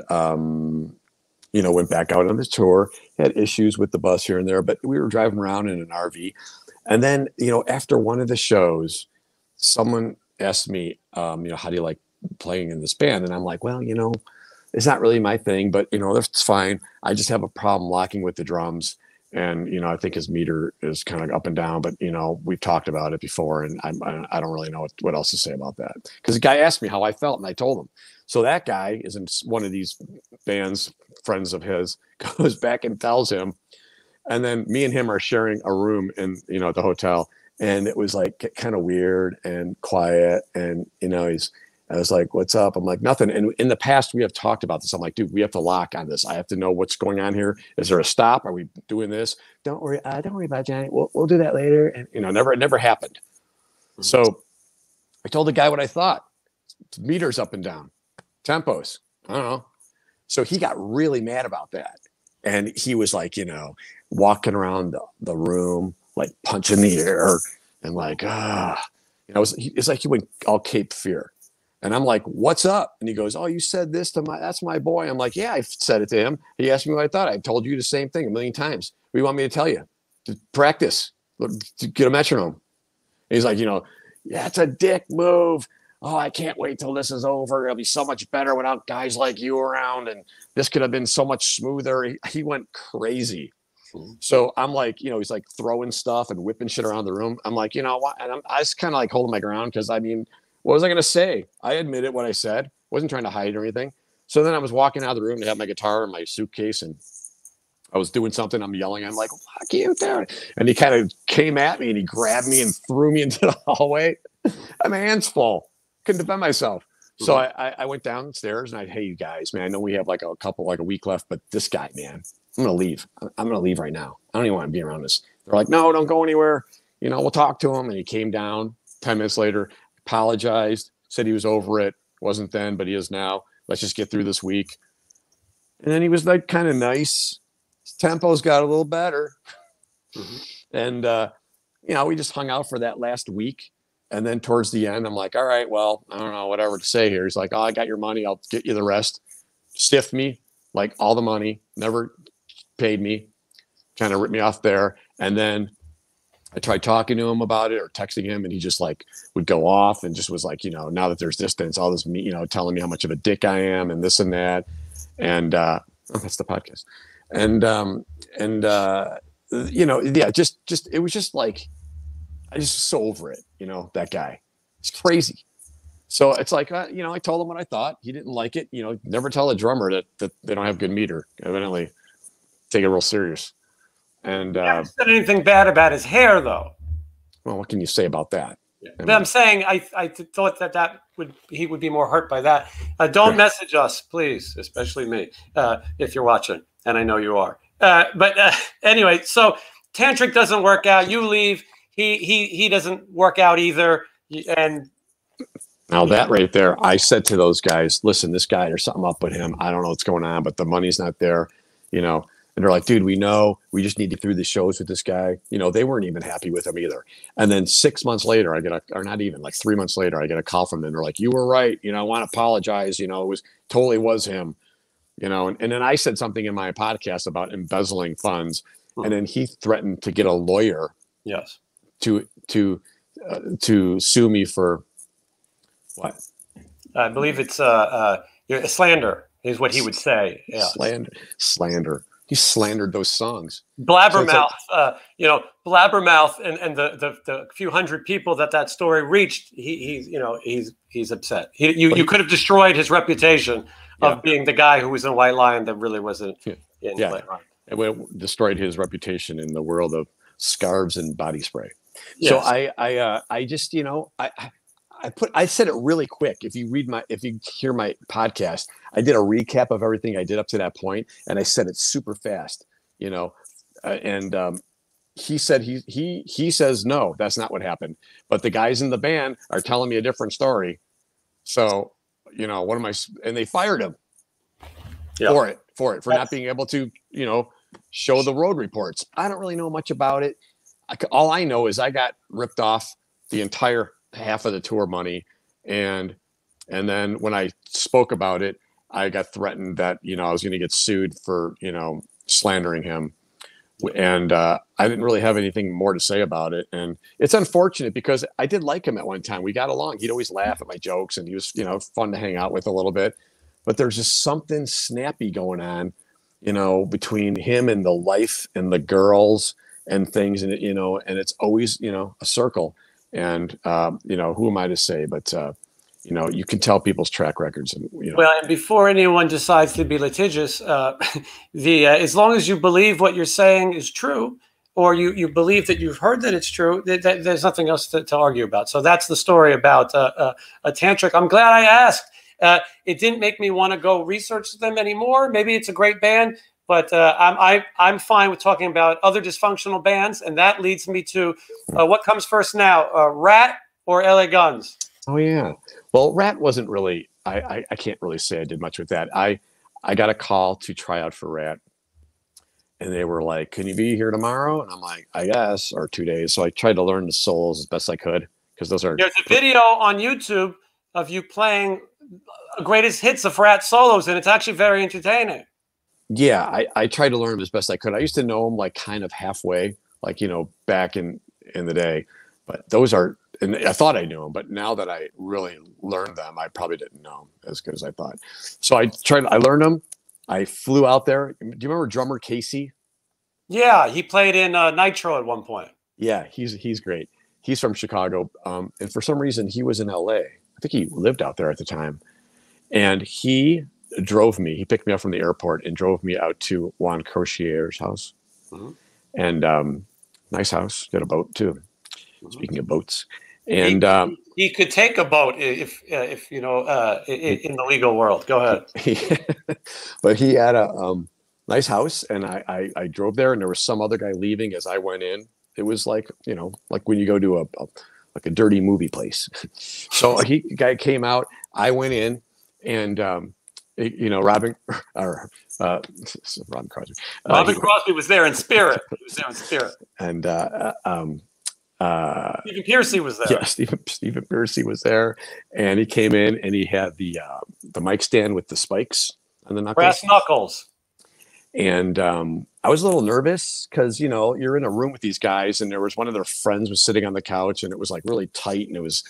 B: you know, went back out on the tour. Had issues with the bus here and there, but we were driving around in an RV. And then, you know, after one of the shows, someone asked me, you know, how do you like playing in this band? And I'm like, well, you know, it's not really my thing, but, you know, that's fine. I just have a problem locking with the drums. And, you know, I think his meter is kind of up and down, but, you know, we've talked about it before, and I don't really know what else to say about that. Because the guy asked me how I felt, and I told him. So that guy is in one of these bands, friends of his, goes back and tells him. And then me and him are sharing a room in, you know, at the hotel. And it was like kind of weird and quiet. And, you know, I was like, what's up? I'm like, nothing. And in the past, we have talked about this. I'm like, dude, we have to lock on this. I have to know what's going on here. Is there a stop? Are we doing this? Don't worry about Johnny. We'll do that later. And, you know, it never happened. Mm-hmm. So I told the guy what I thought. Meters up and down, tempos. I don't know. So he got really mad about that. And he was like, you know, walking around the room, like punching the air and like, you know, it's like he went all Cape Fear. And I'm like, what's up? And he goes, oh, you said this to that's my boy. I'm like, yeah, I said it to him. He asked me what I thought. I told you the same thing 1 million times. What do you want me to tell you? To practice, to get a metronome. And he's like, you know, yeah, it's a dick move. Oh, I can't wait till this is over. It'll be so much better without guys like you around. And this could have been so much smoother. He went crazy. So I'm like, you know, he's like throwing stuff and whipping shit around the room. I'm like, you know what? And I was kind of like holding my ground because, I mean, what was I going to say? I admitted what I said. Wasn't trying to hide or anything. So then I was walking out of the room to have my guitar in my suitcase, and I was doing something. I'm yelling. I'm like, fuck you, dude. And he kind of came at me and he grabbed me and threw me into the hallway. My hands full. Couldn't defend myself. So I went downstairs and hey, you guys, man, I know we have like a week left, but this guy, man, I'm going to leave. I'm going to leave right now. I don't even want to be around this. They're like, no, don't go anywhere. You know, we'll talk to him. And he came down 10 minutes later, apologized, said he was over it. Wasn't then, but he is now. Let's just get through this week. And then he was like kind of nice. His tempo's got a little better. And, you know, we just hung out for that last week. And then towards the end, I'm like, all right, well, I don't know, whatever to say here. He's like, oh, I got your money. I'll get you the rest. Stiffed me, like all the money, never paid me. kind of ripped me off there. And then I tried talking to him about it or texting him, and he just like would go off and just was like, you know, now that there's distance, all this, you know, telling me how much of a dick I am and this and that. And oh, that's the podcast. And you know, yeah, just it was just like, I just was so over it, you know, that guy. It's crazy. So it's like, you know, I told him what I thought. He didn't like it. You know, never tell a drummer that they don't have good meter. Evidently, take it real serious. And
A: you haven't said anything bad about his hair, though.
B: Well, what can you say about that?
A: Yeah. But I'm saying I thought that he would be more hurt by that. Don't message us, please, especially me, if you're watching, and I know you are. But anyway, so Tantric doesn't work out. You leave. He doesn't work out either. And
B: now that right there, I said to those guys, listen, this guy, there's something up with him. I don't know what's going on, but the money's not there, you know. And they're like, dude, we know. We just need to do the shows with this guy. You know, they weren't even happy with him either. And then 6 months later, or not even, like 3 months later, I get a call from them. They're like, you were right. You know, I want to apologize. You know, it totally was him. You know, and then I said something in my podcast about embezzling funds. And then he threatened to get a lawyer.
A: Yes.
B: To sue me for what?
A: I believe it's slander is what he would say. Yeah.
B: Slander. He slandered those songs.
A: Blabbermouth, so you know, Blabbermouth, and the few hundred people that story reached. He's upset. You could have destroyed his reputation of being the guy who was in White Lion that really wasn't. White Lion.
B: It would have destroyed his reputation in the world of scarves and body spray.
A: Yes.
B: So I just, you know, I said it really quick. If you hear my podcast, I did a recap of everything I did up to that point, and I said it super fast, you know. He said he says no, that's not what happened. But the guys in the band are telling me a different story. So, you know, and they fired him for not being able to, you know, show the road reports. I don't really know much about it. All I know is I got ripped off the entire half of the tour money. And then when I spoke about it, I got threatened that, you know, I was going to get sued for, you know, slandering him. And I didn't really have anything more to say about it. And it's unfortunate because I did like him at one time. We got along. He'd always laugh at my jokes and he was, you know, fun to hang out with a little bit. But there's just something snappy going on, you know, between him and the life and the girls and things, and you know, and it's always, you know, a circle. And you know, who am I to say? But you know, you can tell people's track records. And you know,
A: well, and before anyone decides to be litigious, as long as you believe what you're saying is true, or you believe that you've heard that it's true, there's nothing else to argue about. So that's the story about a Tantric. I'm glad I asked. It didn't make me want to go research them anymore. Maybe it's a great band. But I'm fine with talking about other dysfunctional bands, and that leads me to what comes first now, RATT or LA Guns?
B: Oh yeah, well, RATT wasn't really. I can't really say I did much with that. I got a call to try out for RATT, and they were like, "Can you be here tomorrow?" And I'm like, "I guess," or 2 days. So I tried to learn the solos as best I could because those are.
A: There's a video on YouTube of you playing greatest hits of RATT solos, and it's actually very entertaining.
B: Yeah, I tried to learn them as best I could. I used to know them like kind of halfway, like, you know, back in the day. But those are, and I thought I knew them, but now that I really learned them, I probably didn't know them as good as I thought. So I learned them. I flew out there. Do you remember drummer Casey?
A: Yeah, he played in Nitro at one point.
B: Yeah, he's great. He's from Chicago, and for some reason he was in LA. I think he lived out there at the time, and he picked me up from the airport and drove me out to Juan Crocier's house. Mm-hmm. And nice house, got a boat too. Mm-hmm. Speaking of boats, and
A: he could take a boat if you know, in the legal world. Go ahead.
B: But he had a nice house, and I drove there, and there was some other guy leaving as I went in. It was like, you know, like when you go to a dirty movie place. So guy came out, I went in, and you know, Robin Crosby.
A: Robin Crosby was there in spirit. He was there in spirit.
B: And
A: Stephen Pearcy was there.
B: Yeah, Stephen Pearcy was there, and he came in and he had the mic stand with the spikes and the knuckles.
A: Brass knuckles.
B: And I was a little nervous because, you know, you're in a room with these guys, and there was one of their friends was sitting on the couch, and it was like really tight, and it was,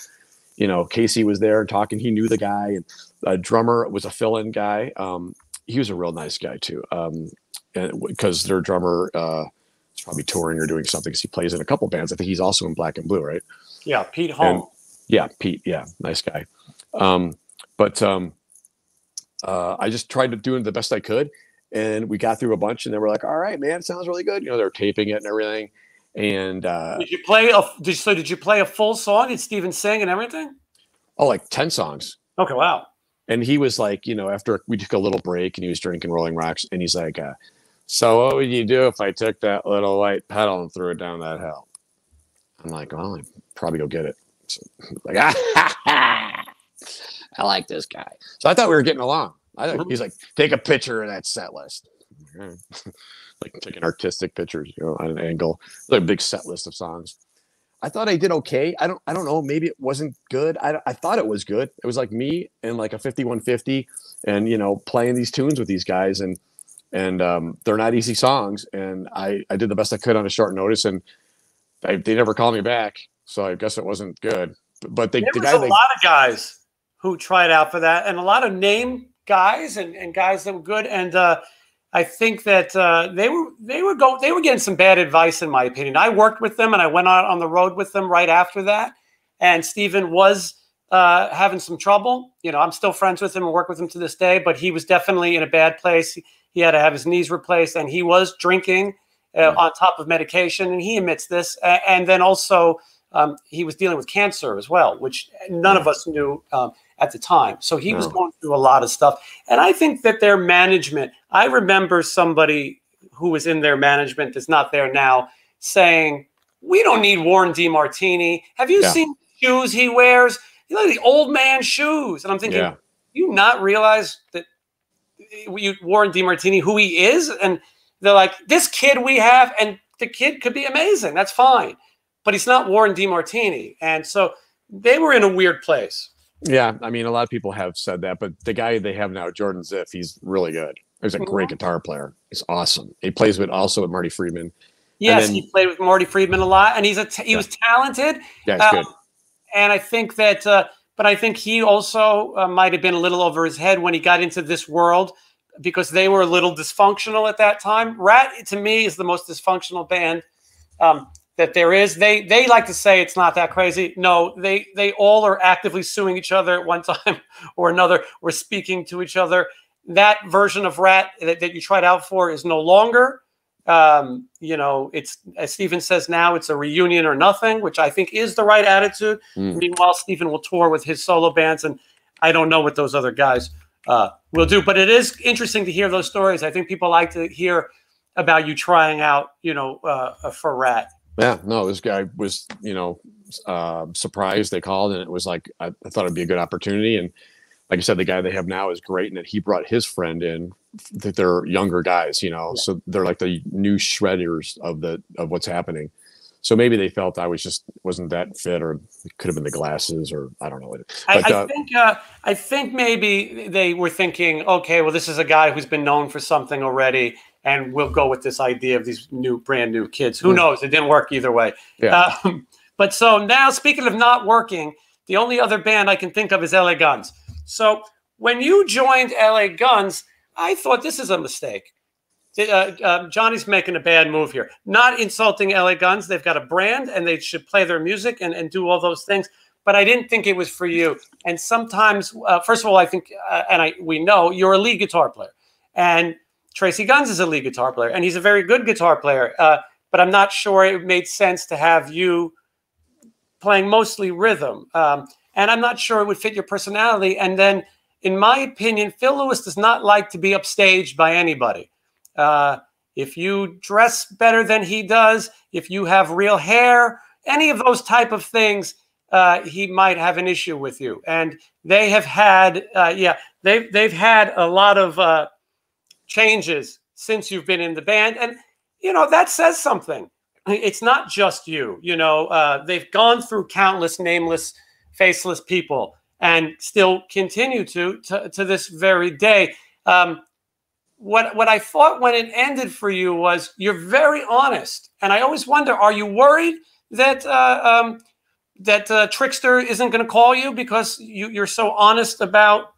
B: you know, Casey was there talking. He knew the guy, and a drummer was a fill-in guy. He was a real nice guy too, because their drummer is probably touring or doing something, because he plays in a couple bands. I think he's also in Black and Blue, right?
A: Yeah, Pete Holmes.
B: Yeah, Pete. Yeah, nice guy. I just tried to do it the best I could, and we got through a bunch, and they were like, "All right, man, it sounds really good." You know, they're taping it and everything. And
A: did you play did you play a full song? Did Steven sing and everything?
B: Oh, like 10 songs.
A: Okay, wow.
B: And he was like, you know, after we took a little break and he was drinking Rolling Rocks, and he's like, so what would you do if I took that little white pedal and threw it down that hill? I'm like, well, I'd probably go get it. So, like, I like this guy. So I thought we were getting along. He's like, take a picture of that set list. Like taking artistic pictures, you know, on an angle. Like a big set list of songs. I thought I did okay. I don't know. Maybe it wasn't good. I thought it was good. It was like me and like a 5150, and you know, playing these tunes with these guys, and they're not easy songs. And I did the best I could on a short notice, and they never called me back. So I guess it wasn't good. But there was
A: a lot of guys who tried out for that, and a lot of name guys and guys that were good. And I think that they were getting some bad advice, in my opinion. I worked with them, and I went out on the road with them right after that. And Steven was having some trouble. You know, I'm still friends with him and work with him to this day, but he was definitely in a bad place. He had to have his knees replaced, and he was drinking on top of medication, and he admits this. And then also he was dealing with cancer as well, which none of us knew at the time. So he was going through a lot of stuff. And I think that their management, I remember somebody who was in their management that's not there now saying, we don't need Warren DeMartini. Have you seen the shoes he wears? You know, the old man shoes. And I'm thinking, you not realize that Warren DeMartini, who he is? And they're like, this kid we have, and the kid could be amazing. That's fine. But he's not Warren DeMartini. And so they were in a weird place.
B: Yeah, I mean, a lot of people have said that, but the guy they have now, Jordan Ziff, he's really good. He's a great guitar player. He's awesome. He plays also with Marty Friedman.
A: Yes, he played with Marty Friedman a lot, and he was talented.
B: Yeah, he's good.
A: And I think that, but I think he also might have been a little over his head when he got into this world, because they were a little dysfunctional at that time. RATT, to me, is the most dysfunctional band that there is. They like to say it's not that crazy. No, they all are actively suing each other at one time or another, or speaking to each other. That version of RATT that you tried out for is no longer. You know, it's, as Steven says now, it's a reunion or nothing, which I think is the right attitude. Meanwhile, Steven will tour with his solo bands, and I don't know what those other guys will do. But it is interesting to hear those stories. I think people like to hear about you trying out, you know, for RATT.
B: Yeah, no, this guy was, you know, surprised they called, and it was like, I thought it'd be a good opportunity. And like I said, the guy they have now is great, and that he brought his friend in. That they're younger guys, you know, so they're like the new shredders of what's happening. So maybe they felt I wasn't that fit, or it could have been the glasses, or I don't know. But,
A: I think maybe they were thinking, okay, well, this is a guy who's been known for something already, and we'll go with this idea of these brand new kids. Who knows? It didn't work either way.
B: Yeah.
A: But so now, speaking of not working, the only other band I can think of is LA Guns. So when you joined LA Guns, I thought, this is a mistake. Johnny's making a bad move here. Not insulting LA Guns. They've got a brand, and they should play their music and do all those things. But I didn't think it was for you. And sometimes, first of all, I think, we know you're a lead guitar player. And Tracy Guns is a lead guitar player, and he's a very good guitar player. But I'm not sure it made sense to have you playing mostly rhythm. And I'm not sure it would fit your personality. And then, in my opinion, Phil Lewis does not like to be upstaged by anybody. If you dress better than he does, if you have real hair, any of those type of things, he might have an issue with you. And they have had, they've had a lot of changes since you've been in the band. And, you know, that says something. It's not just you, you know, they've gone through countless nameless, faceless people, and still continue to this very day. what I thought when it ended for you was you're very honest, and I always wonder: are you worried that Trickster isn't going to call you because you're so honest about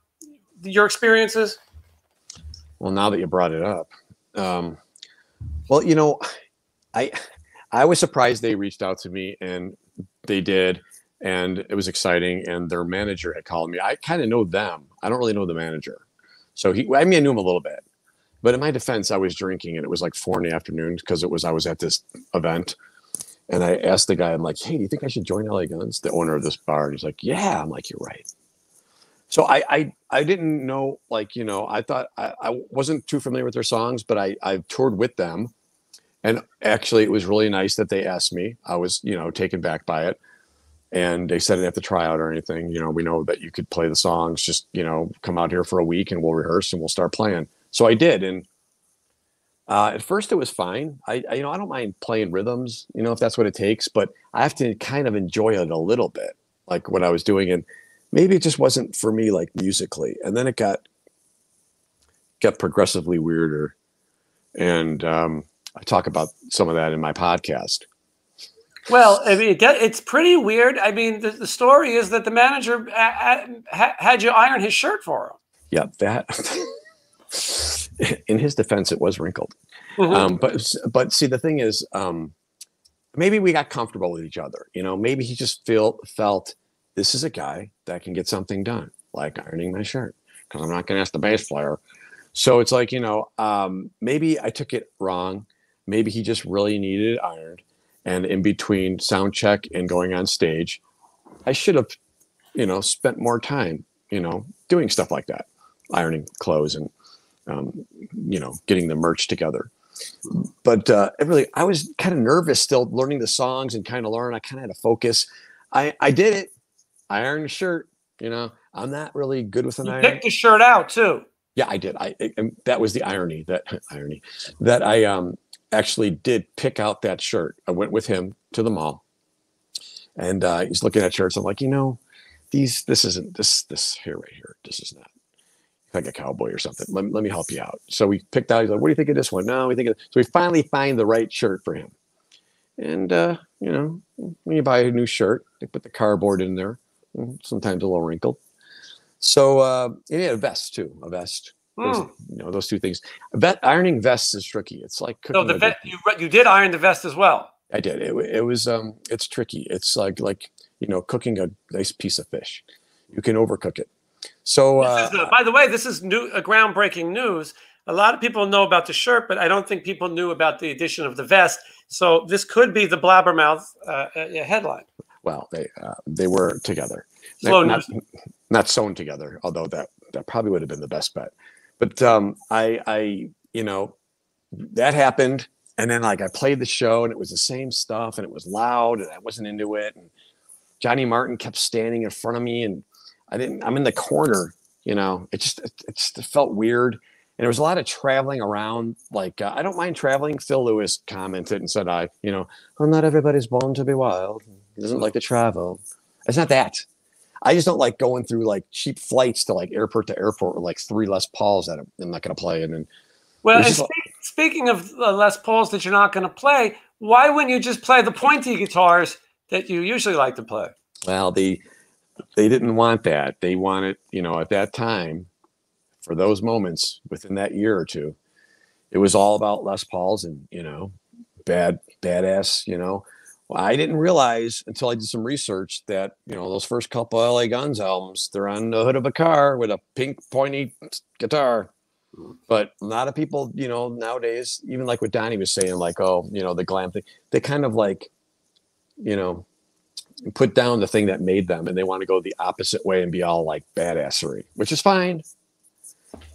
A: your experiences?
B: Well, now that you brought it up, well, you know, I was surprised they reached out to me, and they did, and it was exciting. And their manager had called me. I kind of know them. I don't really know the manager, so I mean, I knew him a little bit. But in my defense, I was drinking, and it was like 4 in the afternoon because I was at this event, and I asked the guy, I'm like, hey, do you think I should join LA Guns, the owner of this bar? And he's like, yeah. I'm like, you're right. So I didn't know, like, you know, I thought I wasn't too familiar with their songs, but I toured with them. And actually, it was really nice that they asked me. I was, you know, taken back by it. And they said I didn't have to try out or anything. You know, we know that you could play the songs. Just, you know, come out here for a week and we'll rehearse and we'll start playing. So I did. And at first it was fine. You know, I don't mind playing rhythms, you know, if that's what it takes. But I have to kind of enjoy it a little bit, like what I was doing. And maybe it just wasn't for me, like musically. And then it got progressively weirder. And I talk about some of that in my podcast.
A: Well, I mean, it's pretty weird. I mean, the story is that the manager had you iron his shirt for him.
B: Yeah, that. In his defense, it was wrinkled. Mm-hmm. But see, the thing is, maybe we got comfortable with each other. You know, maybe he just felt this is a guy that can get something done, like ironing my shirt, because I'm not going to ask the bass player. So it's like, you know, maybe I took it wrong. Maybe he just really needed it ironed. And in between sound check and going on stage, I should have, you know, spent more time, you know, doing stuff like that, ironing clothes and, you know, getting the merch together. But I was kind of nervous still learning the songs and kind of learn. I kind of had to focus. I did it. I ironed a shirt. You know, I'm not really good with an iron.
A: You picked the shirt out too.
B: Yeah, I did. And that was the irony that I actually did pick out that shirt. I went with him to the mall, and he's looking at shirts. I'm like, you know, this isn't this here right here. This is not like a cowboy or something. Let me help you out. So we picked out. He's like, what do you think of this one? No, we think of. So we finally find the right shirt for him. And you know, when you buy a new shirt, they put the cardboard in there. Sometimes a little wrinkled. So yeah, a vest too. A vest. You know, those two things. Ironing vests is tricky. It's like cooking.
A: So you did iron the vest as well.
B: I did. It was it's tricky. It's like you know, cooking a nice piece of fish. You can overcook it. So
A: by the way, this is groundbreaking news. A lot of people know about the shirt, but I don't think people knew about the addition of the vest. So this could be the Blabbermouth headline.
B: Well, they were together, not sewn together. Although that probably would have been the best bet. But I you know, that happened, and then like I played the show, and it was the same stuff, and it was loud, and I wasn't into it. And Johnny Martin kept standing in front of me, and I'm in the corner. You know, it felt weird, and there was a lot of traveling around. Like I don't mind traveling. Phil Lewis commented and said, you know, well, not everybody's born to be wild. He doesn't like to travel. It's not that. I just don't like going through like cheap flights to like airport to airport with like 3 Les Pauls that I'm not going to play. And then,
A: well, and speaking of Les Pauls that you're not going to play, why wouldn't you just play the pointy guitars that you usually like to play?
B: Well, they didn't want that. They wanted, you know, at that time, for those moments within that year or two, it was all about Les Pauls and, you know, badass, you know. Well, I didn't realize until I did some research that, you know, those first couple LA Guns albums, they're on the hood of a car with a pink pointy guitar. But a lot of people, you know, nowadays, even like what Donnie was saying, like, oh, you know, the glam thing, they kind of like, you know, put down the thing that made them, and they want to go the opposite way and be all like badassery, which is fine.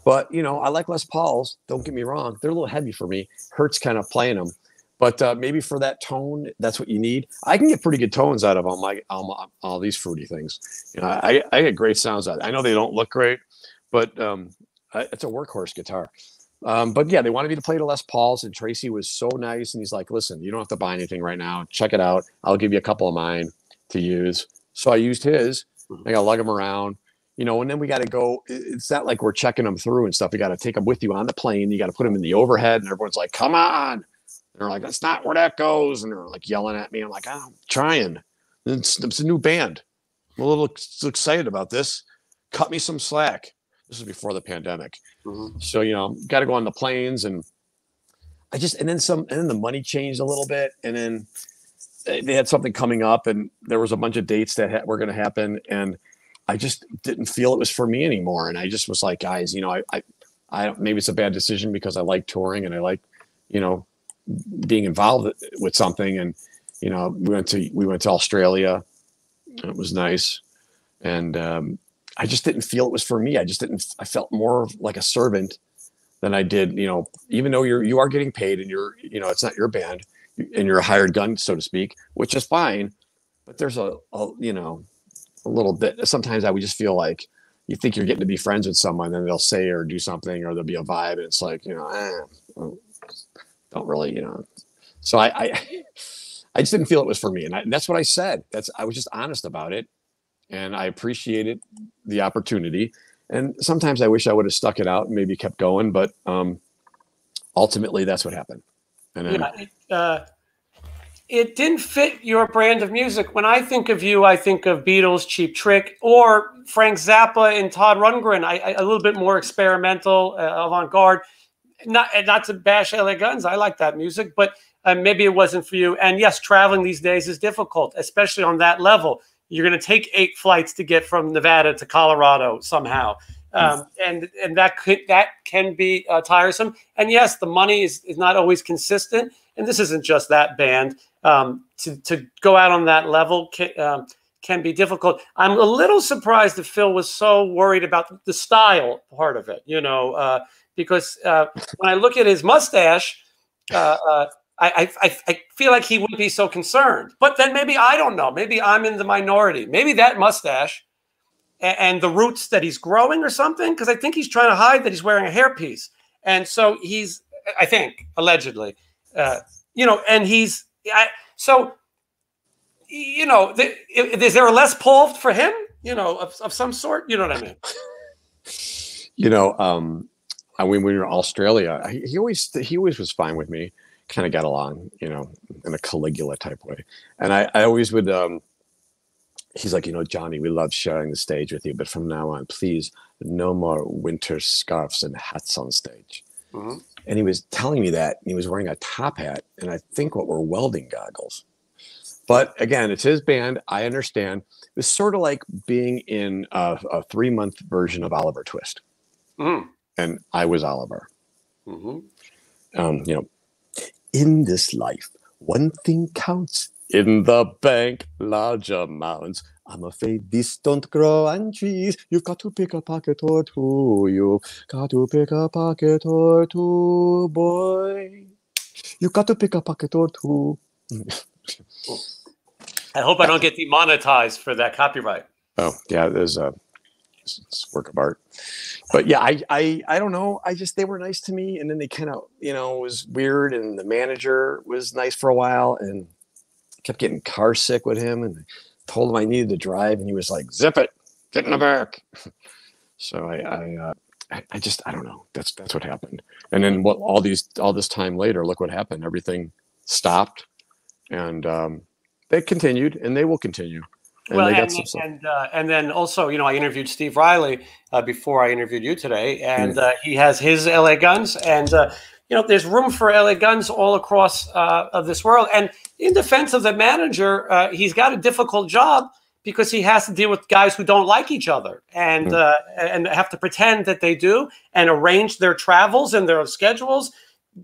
B: But, you know, I like Les Pauls. Don't get me wrong. They're a little heavy for me. Hurts kind of playing them. But maybe for that tone, that's what you need. I can get pretty good tones out of all these fruity things. You know, I get great sounds out of it. I know they don't look great, but it's a workhorse guitar. But yeah, they wanted me to play the Les Pauls, and Tracy was so nice. And he's like, listen, you don't have to buy anything right now. Check it out. I'll give you a couple of mine to use. So I used his. I got to lug him around. you know, and then we got to go. It's not like we're checking them through and stuff. You got to take them with you on the plane. You got to put them in the overhead, and everyone's like, "Come on!" And they're like, "That's not where that goes," and they're like yelling at me. I'm like, "I'm trying. It's a new band. I'm a little excited about this. Cut me some slack." This is before the pandemic, so you know, got to go on the planes, and and then the money changed a little bit, and then they had something coming up, and there was a bunch of dates that were going to happen, and I just didn't feel it was for me anymore. And I just was like, guys, you know, I maybe it's a bad decision because I like touring and I like, you know, being involved with something. And, you know, we went to Australia. It was nice. And I just didn't feel it was for me. I felt more like a servant than I did, you know, even though you are getting paid and you know, it's not your band and you're a hired gun, so to speak, which is fine. But there's you know, a little bit. Sometimes I would just feel like you think you're getting to be friends with someone, and they'll say or do something, or there'll be a vibe, and it's like, you know, don't really, you know. So I just didn't feel it was for me, and that's what I said. I was just honest about it, and I appreciated the opportunity. And sometimes I wish I would have stuck it out and maybe kept going, but ultimately that's what happened. And then,
A: it didn't fit your brand of music. When I think of you, I think of Beatles, Cheap Trick, or Frank Zappa and Todd Rundgren. A little bit more experimental, avant-garde. Not to bash LA Guns. I like that music, but maybe it wasn't for you. And yes, traveling these days is difficult, especially on that level. You're going to take 8 flights to get from Nevada to Colorado somehow. And that can be tiresome. And yes, the money is not always consistent. And this isn't just that band. To go out on that level can be difficult. I'm a little surprised that Phil was so worried about the style part of it, you know, because when I look at his mustache, I feel like he wouldn't be so concerned. But then maybe, I don't know, maybe I'm in the minority. Maybe that mustache and the roots that he's growing or something, because I think he's trying to hide that he's wearing a hairpiece. And so he's, I think, allegedly, you know, and so, you know, is there a Les Paul for him, you know, of some sort? You know what I mean?
B: You know, when we were in Australia, he always was fine with me. Kind of got along, you know, in a Caligula type way. And I always would, he's like, you know, Johnny, we love sharing the stage with you, but from now on, please, no more winter scarves and hats on stage. And he was telling me that, and he was wearing a top hat, and I think what were welding goggles. But again, it's his band. I understand. It was sort of like being in a 3-month version of Oliver Twist. And I was Oliver. You know, in this life, one thing counts. In the bank, large amounts. I'm afraid these don't grow on trees. You've got to pick a pocket or two. You've got to pick a pocket or two, boy. You've got to pick a pocket or two.
A: I hope I don't get demonetized for that copyright.
B: Oh, yeah, it's a work of art. But yeah, I don't know. They were nice to me. And then they kind of, you know, it was weird. And the manager was nice for a while and kept getting car sick with him. And I told him I needed to drive. And he was like, zip it, get in the back. So I don't know. That's what happened. And then all this time later, look what happened. Everything stopped, and they continued, and they will continue. And
A: well, and then also, you know, I interviewed Steve Riley before I interviewed you today, and he has his LA Guns, and you know, there's room for LA Guns all across of this world. And in defense of the manager, he's got a difficult job because he has to deal with guys who don't like each other and have to pretend that they do and arrange their travels and their schedules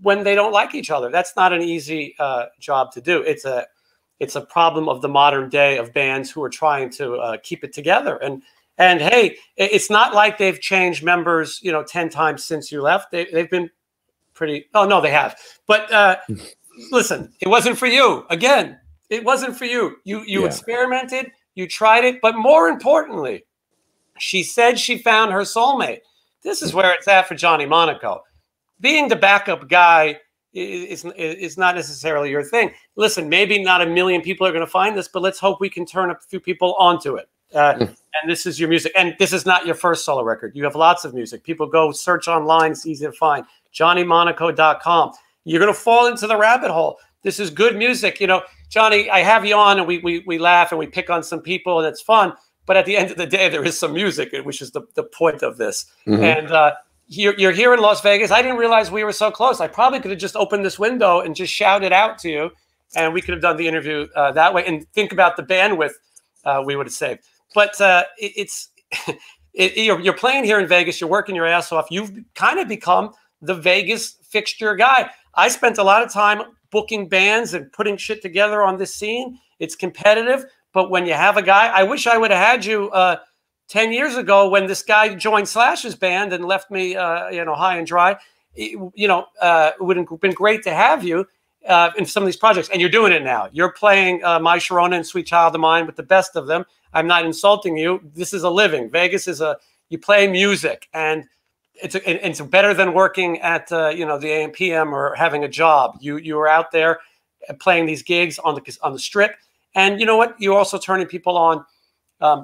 A: when they don't like each other. That's not an easy job to do. It's a problem of the modern day of bands who are trying to keep it together. And hey, it's not like they've changed members, you know, 10 times since you left. They've been pretty. Oh no, they have. But listen, it wasn't for you. Again, it wasn't for you. You experimented, you tried it, but more importantly, she said she found her soulmate. This is where it's at for Johnny Monaco. Being the backup guy is not necessarily your thing. Listen, maybe not a million people are going to find this, but let's hope we can turn a few people onto it. and this is your music. And this is not your first solo record. You have lots of music. People go search online. It's easy to find. JohnnyMonaco.com. You're going to fall into the rabbit hole. This is good music. You know, Johnny, I have you on and we laugh and we pick on some people and it's fun. But at the end of the day, there is some music, which is the point of this. And you're here in Las Vegas. I didn't realize we were so close. I probably could have just opened this window and just shouted out to you. And we could have done the interview that way. And think about the bandwidth we would have saved. But you're playing here in Vegas. You're working your ass off. You've kind of become the Vegas fixture guy. I spent a lot of time booking bands and putting shit together on this scene. It's competitive. But when you have a guy, I wish I would have had you 10 years ago when this guy joined Slash's band and left me, high and dry. It would have been great to have you in some of these projects. And you're doing it now. You're playing My Sharona and Sweet Child of Mine with the best of them. I'm not insulting you. This is a living. Vegas is you play music, and it's better than working at the AM/PM or having a job. You are out there playing these gigs on the strip, and you know what? You're also turning people on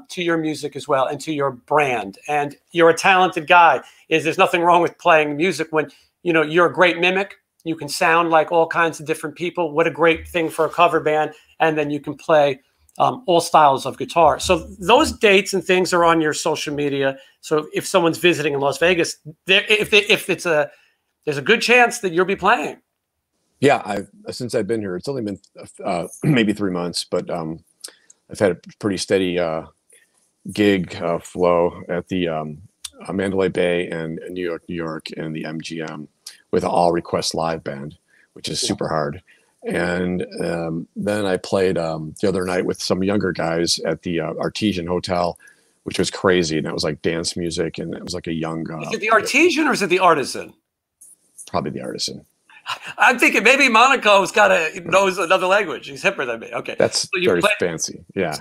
A: to your music as well and to your brand. And you're a talented guy. There's nothing wrong with playing music when you're a great mimic. You can sound like all kinds of different people. What a great thing for a cover band. And then you can play all styles of guitar. So those dates and things are on your social media. So if someone's visiting in Las Vegas, there's a good chance that you'll be playing.
B: Yeah, since I've been here, it's only been maybe 3 months, but I've had a pretty steady gig flow at the Mandalay Bay and New York, and the MGM with an all request live band, which is super hard. And then I played the other night with some younger guys at the Artesian Hotel, which was crazy. And it was like dance music, and it was like a young.
A: Is it the Artesian or is it the Artisan?
B: Probably the Artisan.
A: I'm thinking maybe Monaco's knows another language. He's hipper than me. Okay,
B: that's so very fancy. Yeah,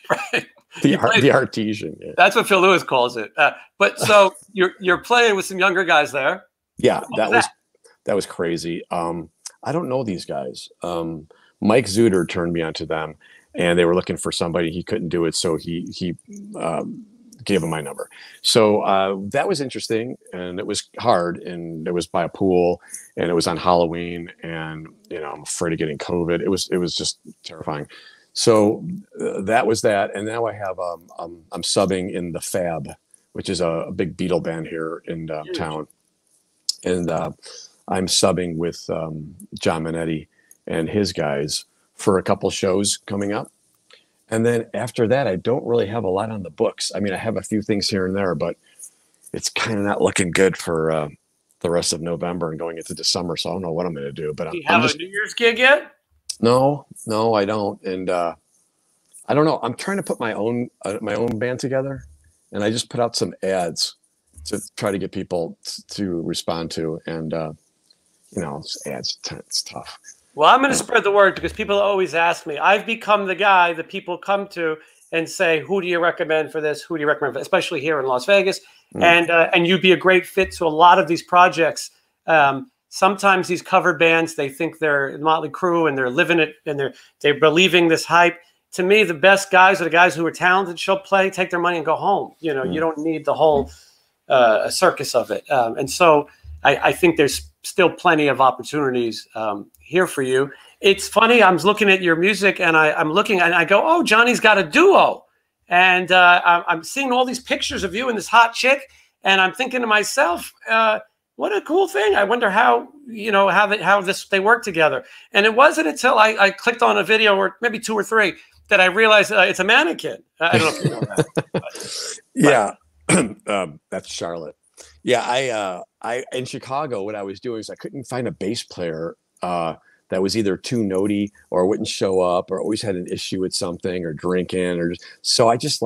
A: right.
B: The Artesian. Yeah.
A: That's what Phil Lewis calls it. But so you're playing with some younger guys there.
B: Yeah, that was crazy. I don't know these guys. Mike Zuder turned me onto them, and they were looking for somebody. He couldn't do it, so he gave him my number. So that was interesting, and it was hard, and it was by a pool, and it was on Halloween, and I'm afraid of getting COVID. It was just terrifying. So that was that, and now I have I'm subbing in the Fab, which is a big Beatle band here in town, and I'm subbing with John Minetti and his guys for a couple shows coming up. And then after that, I don't really have a lot on the books. I mean, I have a few things here and there, but it's kind of not looking good for the rest of November and going into December. So I don't know what I'm going to do. But
A: do you have a New Year's gig yet?
B: No, I don't. And I don't know. I'm trying to put my own band together, and I just put out some ads to try to get people to respond to. And ads, it's tough.
A: Well, I'm going to spread the word because people always ask me. I've become the guy that people come to and say, who do you recommend for this? Who do you recommend for this? Especially here in Las Vegas. And you'd be a great fit to a lot of these projects. Sometimes these cover bands, they think they're Motley Crue and they're living it and they're believing this hype. To me, the best guys are the guys who are talented. She'll play, take their money and go home. You don't need the whole circus of it. And so I think there's still plenty of opportunities here for you. It's funny. I'm looking at your music and I'm looking and I go, oh, Johnny's got a duo. And I'm seeing all these pictures of you and this hot chick. And I'm thinking to myself, what a cool thing. I wonder how they work together. And it wasn't until I clicked on a video or maybe 2 or 3 that I realized it's a mannequin. I don't know if you know that.
B: Yeah. That's Charlotte. Yeah. I in Chicago, what I was doing is I couldn't find a bass player that was either too notey or wouldn't show up or always had an issue with something or drinking so I just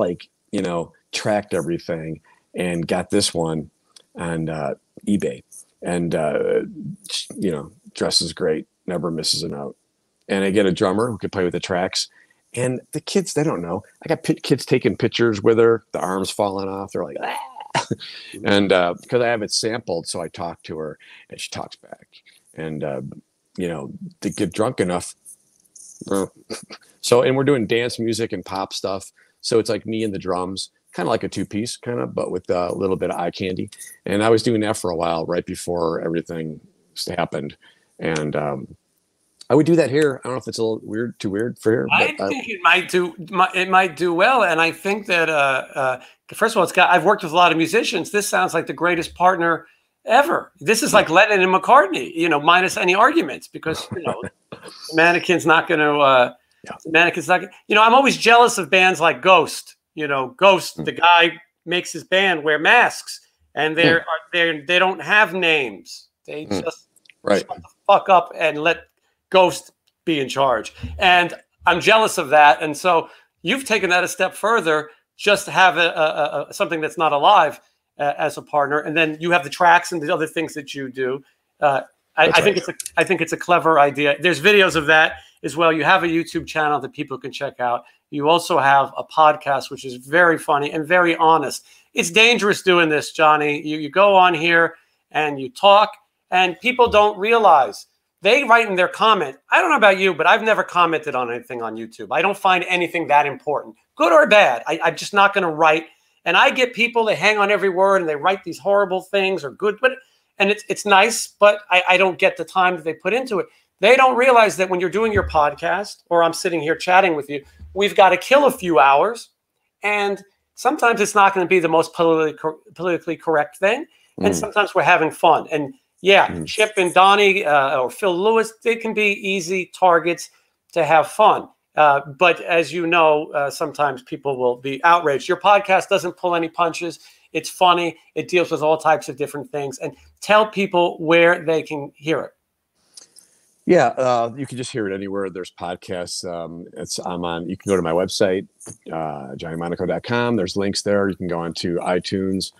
B: tracked everything and got this one on eBay, and dresses great, never misses a note. And I get a drummer who can play with the tracks, and the kids, they don't know. I got kids taking pictures with her, the arms falling off. They're like, ah. And because I have it sampled, so I talk to her and she talks back, and to get drunk enough. So, and we're doing dance music and pop stuff. So it's like me and the drums, kind of like a two-piece kind of, but with a little bit of eye candy. And I was doing that for a while right before everything happened. And I would do that here. I don't know if it's a little weird, too weird for here.
A: I think it might do well. And I think that, first of all, I've worked with a lot of musicians. This sounds like the greatest partner ever. This is like Lennon and McCartney, you know, minus any arguments, because, you know, Mannequin's not going to, Mannequin's not, you know, I'm always jealous of bands like Ghost. You know, Ghost, the guy makes his band wear masks, and they don't have names. They just shut the fuck up and let Ghost be in charge. And I'm jealous of that. And so you've taken that a step further, just to have something that's not alive as a partner. And then you have the tracks and the other things that you do. I think it's a clever idea. There's videos of that as well. You have a YouTube channel that people can check out. You also have a podcast, which is very funny and very honest. It's dangerous doing this, Johnny. You go on here and you talk, and people don't realize. They write in their comment. I don't know about you, but I've never commented on anything on YouTube. I don't find anything that important, good or bad. I'm just not going to write. And I get people that hang on every word and they write these horrible things or good, and it's nice, but I don't get the time that they put into it. They don't realize that when you're doing your podcast, or I'm sitting here chatting with you, we've got to kill a few hours. And sometimes it's not going to be the most politically correct thing. And sometimes we're having fun. And Chip and Donnie or Phil Lewis, they can be easy targets to have fun. But as you know, sometimes people will be outraged. Your podcast doesn't pull any punches. It's funny. It deals with all types of different things. And tell people where they can hear it.
B: Yeah, you can just hear it anywhere. There's podcasts. You can go to my website, johnnymonaco.com. There's links there. You can go onto iTunes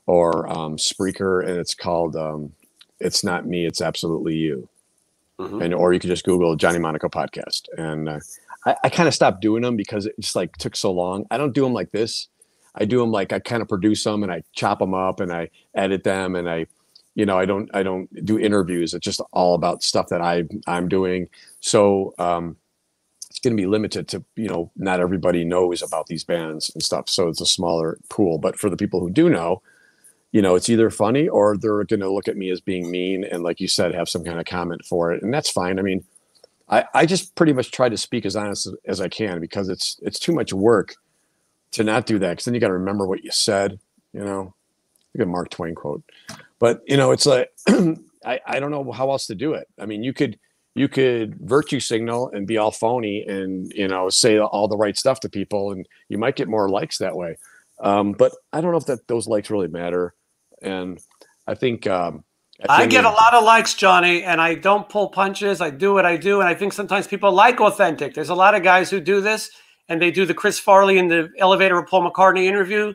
B: or Spreaker, and it's called It's Not Me, It's Absolutely You. Or you can just Google Johnny Monaco podcast. And I kind of stopped doing them because it just like took so long. I don't do them like this. I do them like I kind of produce them and I chop them up and I edit them, and I don't do interviews. It's just all about stuff that I'm doing. So it's going to be limited to, not everybody knows about these bands and stuff. So it's a smaller pool. But for the people who do know, it's either funny or they're going to look at me as being mean. And like you said, have some kind of comment for it. And that's fine. I mean, I just pretty much try to speak as honest as I can, because it's too much work to not do that. Because then you got to remember what you said, Look at Mark Twain quote. But, it's like, I don't know how else to do it. I mean, you could virtue signal and be all phony and, say all the right stuff to people, and you might get more likes that way. But I don't know if those likes really matter. And I think I
A: get a lot of likes, Johnny, and I don't pull punches. I do what I do. And I think sometimes people like authentic. There's a lot of guys who do this, and they do the Chris Farley in the elevator with Paul McCartney interview.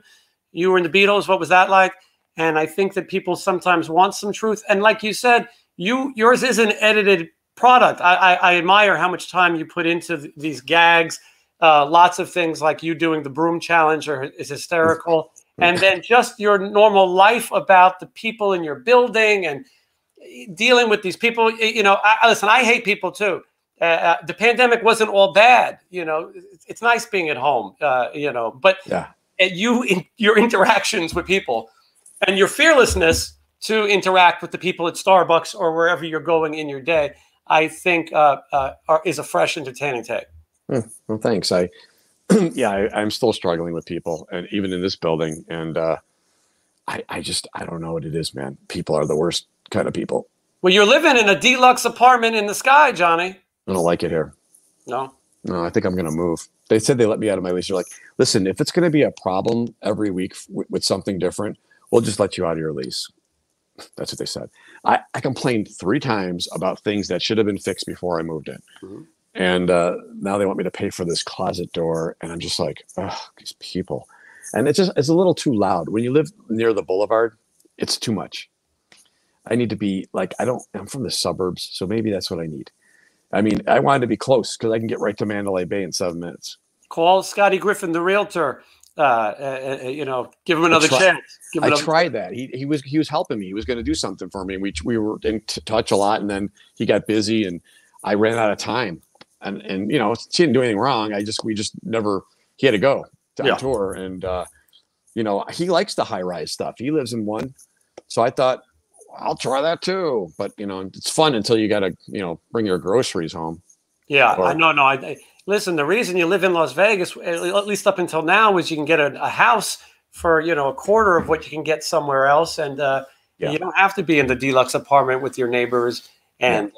A: You were in the Beatles. What was that like? And I think that people sometimes want some truth. And like you said, yours is an edited product. I admire how much time you put into these gags. Lots of things like you doing the broom challenge is hysterical. And then just your normal life about the people in your building and dealing with these people. Listen, I hate people too. The pandemic wasn't all bad. It's nice being at home, but your interactions with people and your fearlessness to interact with the people at Starbucks or wherever you're going in your day, I think is a fresh, entertaining take.
B: Well, thanks. I'm still struggling with people, and even in this building. And I don't know what it is, man. People are the worst kind of people.
A: Well, you're living in a deluxe apartment in the sky, Johnny.
B: I don't like it here.
A: No,
B: I think I'm going to move. They said they let me out of my lease. They're like, listen, if it's going to be a problem every week with something different, we'll just let you out of your lease. That's what they said. I complained 3 times about things that should have been fixed before I moved in. And now they want me to pay for this closet door. And I'm just like, oh, these people. And it's a little too loud. When you live near the boulevard, it's too much. I need to be like, I'm from the suburbs, so maybe that's what I need. I mean, I wanted to be close because I can get right to Mandalay Bay in 7 minutes.
A: Call Scotty Griffin, the realtor. Give him another chance.
B: I tried that. He was helping me. He was going to do something for me. We were in touch a lot, and then he got busy, and I ran out of time. And she didn't do anything wrong. He had to go. on tour. And, you know, he likes the high rise stuff. He lives in one. So I thought, I'll try that too. But, you know, it's fun until you got to, you know, bring your groceries home.
A: Yeah, I know. No, listen, the reason you live in Las Vegas, at least up until now, is you can get a house for, you know, a quarter of what you can get somewhere else. And you don't have to be in the deluxe apartment with your neighbors and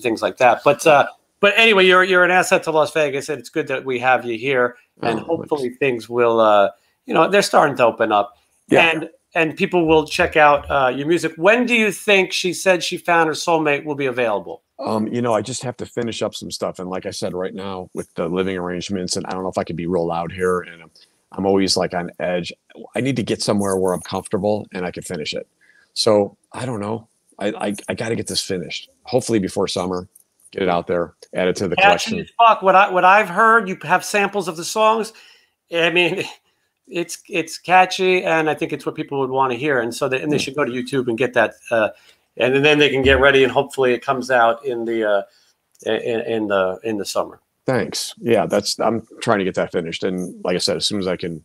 A: things like that. But anyway, you're an asset to Las Vegas, and it's good that we have you here. And hopefully things will, you know, they're starting to open up. Yeah. And people will check out your music. When do you think She Said She Found Her Soulmate will be available?
B: You know, I just have to finish up some stuff. And like I said, right now with the living arrangements, and I don't know if I can be real loud here, and I'm always like on edge. I need to get somewhere where I'm comfortable and I can finish it. So I don't know. I got to get this finished. Hopefully before summer, get it out there, add it to the collection.
A: Fuck, what I've heard, you have samples of the songs. I mean, it's catchy, and I think it's what people would want to hear. And so they should go to YouTube and get that. And then they can get ready, and hopefully it comes out in the summer.
B: Thanks. Yeah, I'm trying to get that finished. And like I said, as soon as I can,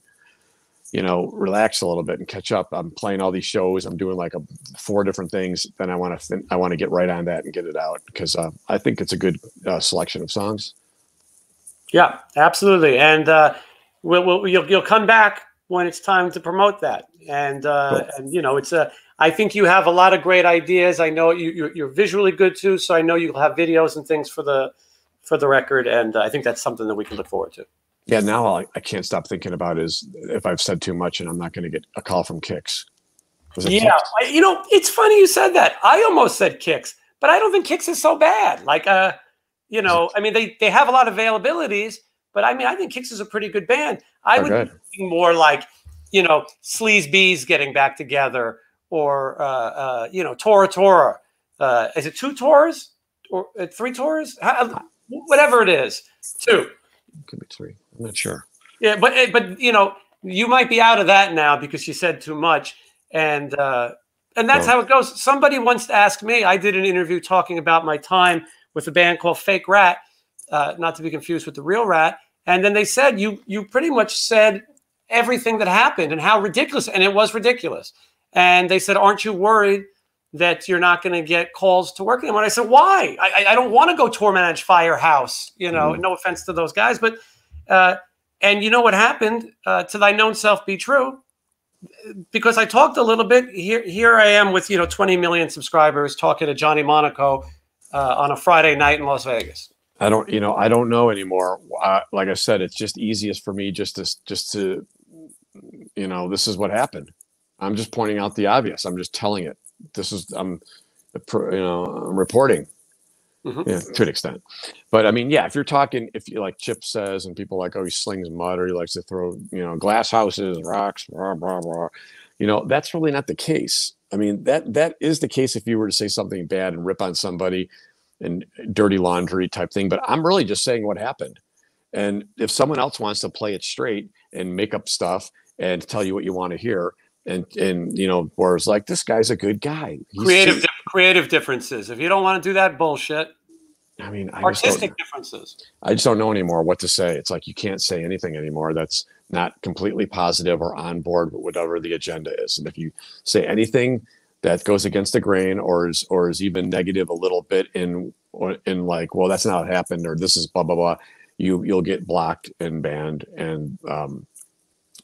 B: you know, relax a little bit and catch up, I'm playing all these shows. I'm doing like 4 different things. Then I want to get right on that and get it out, because I think it's a good selection of songs. Yeah,
A: absolutely. And you'll come back when it's time to promote that. And
B: cool.
A: And you know, I think you have a lot of great ideas. I know you're visually good too, so I know you'll have videos and things for the record, and I think that's something that we can look forward to.
B: Yeah, now I can't stop thinking about is if I've said too much and I'm not going to get a call from Kix.
A: Yeah, you know, it's funny you said that. I almost said Kix, but I don't think Kix is so bad. Like, you know, I mean, they have a lot of availabilities, but I mean, I think Kix is a pretty good band. I would be thinking more like, you know, Sleaze Bees getting back together, or you know, Tora Tora. Is it 2 tours or 3 tours? Whatever it is, 2.
B: Could be 3. I'm not sure.
A: Yeah, but you know, you might be out of that now because you said too much, and that's how it goes. Somebody once asked me. I did an interview talking about my time with a band called Fake RATT, not to be confused with the real RATT. And then they said you pretty much said everything that happened and how ridiculous, and it was ridiculous. And they said, "Aren't you worried that you're not going to get calls to work anymore?" And I said, "Why? I don't want to go tour manage Firehouse. You know, no offense to those guys, but and you know what happened? To thy known self be true." Because I talked a little bit. Here I am with 20 million subscribers talking to Johnny Monaco on a Friday night in Las Vegas.
B: I don't know anymore. Like I said, it's just easiest for me just to this is what happened. I'm just pointing out the obvious. I'm just telling it. I'm reporting to an extent. But I mean, yeah, if you like Chip says, and people like, oh, he slings mud, or he likes to throw, glass houses, rocks, blah, blah, blah. That's really not the case. I mean, that is the case if you were to say something bad and rip on somebody and dirty laundry type thing. But I'm really just saying what happened. And if someone else wants to play it straight and make up stuff and tell you what you want to hear, and whereas like, this guy's a good guy.
A: Creative differences. If you don't want to do that bullshit,
B: I mean,
A: artistic differences.
B: I just don't know anymore what to say. It's like you can't say anything anymore that's not completely positive or on board with whatever the agenda is. And if you say anything that goes against the grain or is even negative a little bit in like, well, that's not what happened, or this is blah blah blah, you'll get blocked and banned, and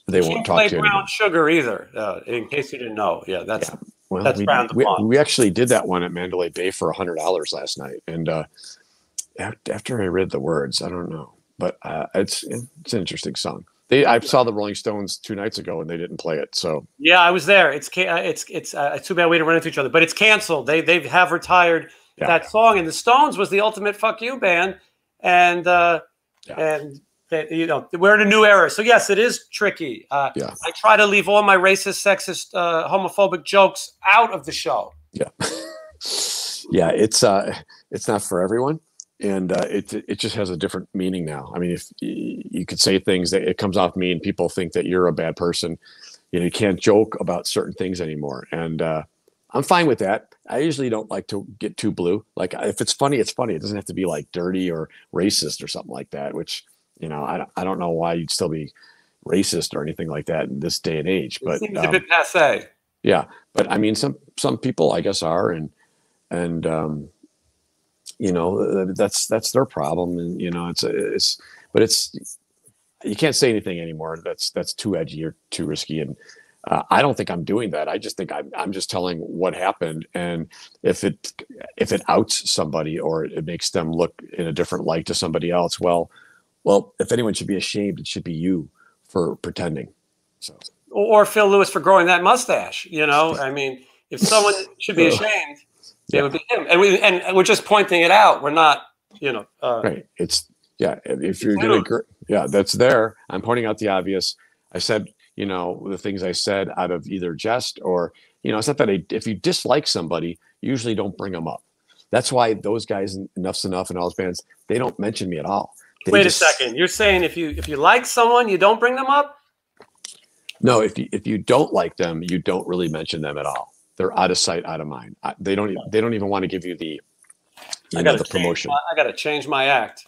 B: they won't talk to you.
A: Brown sugar either. In case you didn't know, that's
B: we actually did that one at Mandalay Bay for $100 last night, and after I read the words, I don't know, but it's an interesting song. I saw the Rolling Stones 2 nights ago, and they didn't play it. So yeah,
A: I was there. It's too bad we didn't run into each other, but it's canceled. They have retired that song, and the Stones was the ultimate fuck you band, and we're in a new era. So yes, it is tricky. I try to leave all my racist, sexist, homophobic jokes out of the show.
B: Yeah, yeah, it's not for everyone. And it just has a different meaning now. I mean, if you could say things that it comes off mean, people think that you're a bad person. You can't joke about certain things anymore. And I'm fine with that. I usually don't like to get too blue. Like, if it's funny, it's funny. It doesn't have to be like dirty or racist or something like that, which, I don't know why you'd still be, racist or anything like that in this day and age. But
A: it seems a bit passé.
B: Yeah, but I mean, some people I guess are, and you know, that's their problem, and you know, but you can't say anything anymore. That's too edgy or too risky, and I don't think I'm doing that. I just think I'm just telling what happened, and if it outs somebody or it makes them look in a different light to somebody else, well, if anyone should be ashamed, it should be you for pretending. So.
A: Or Phil Lewis for growing that mustache. You know, I mean, if someone should be ashamed, it would be him. And we're just pointing it out. We're not, you know.
B: Right. If you're gonna, that's there. I'm pointing out the obvious. I said, you know, the things I said out of either jest or, you know, it's not that if you dislike somebody, you usually don't bring them up. That's why those guys, Enuff Z'Nuff and all those bands, they don't mention me at all.
A: Wait a second. You're saying if you like someone, you don't bring them up?
B: No, if you don't like them, you don't really mention them at all. They're out of sight, out of mind. They don't even want to give you the promotion.
A: I got to change my act.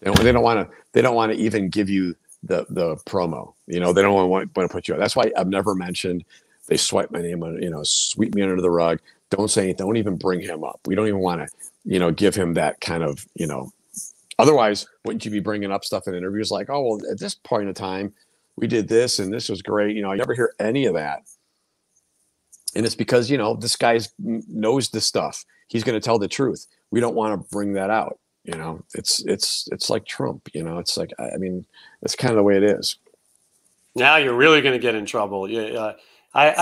B: They don't want to even give you the promo. You know, they don't want to put you on. That's why I've never mentioned. They swipe my name on, you know, sweep me under the rug. Don't say anything. Don't even bring him up. We don't even want to, you know, give him that kind of, you know. Otherwise, wouldn't you be bringing up stuff in interviews like, oh, well, at this point in time, we did this and this was great. You know, I never hear any of that. And it's because, you know, this guy knows this stuff. He's going to tell the truth. We don't want to bring that out. You know, it's like Trump, you know, it's like, I mean, that's kind of the way it is.
A: Now you're really going to get in trouble. Yeah.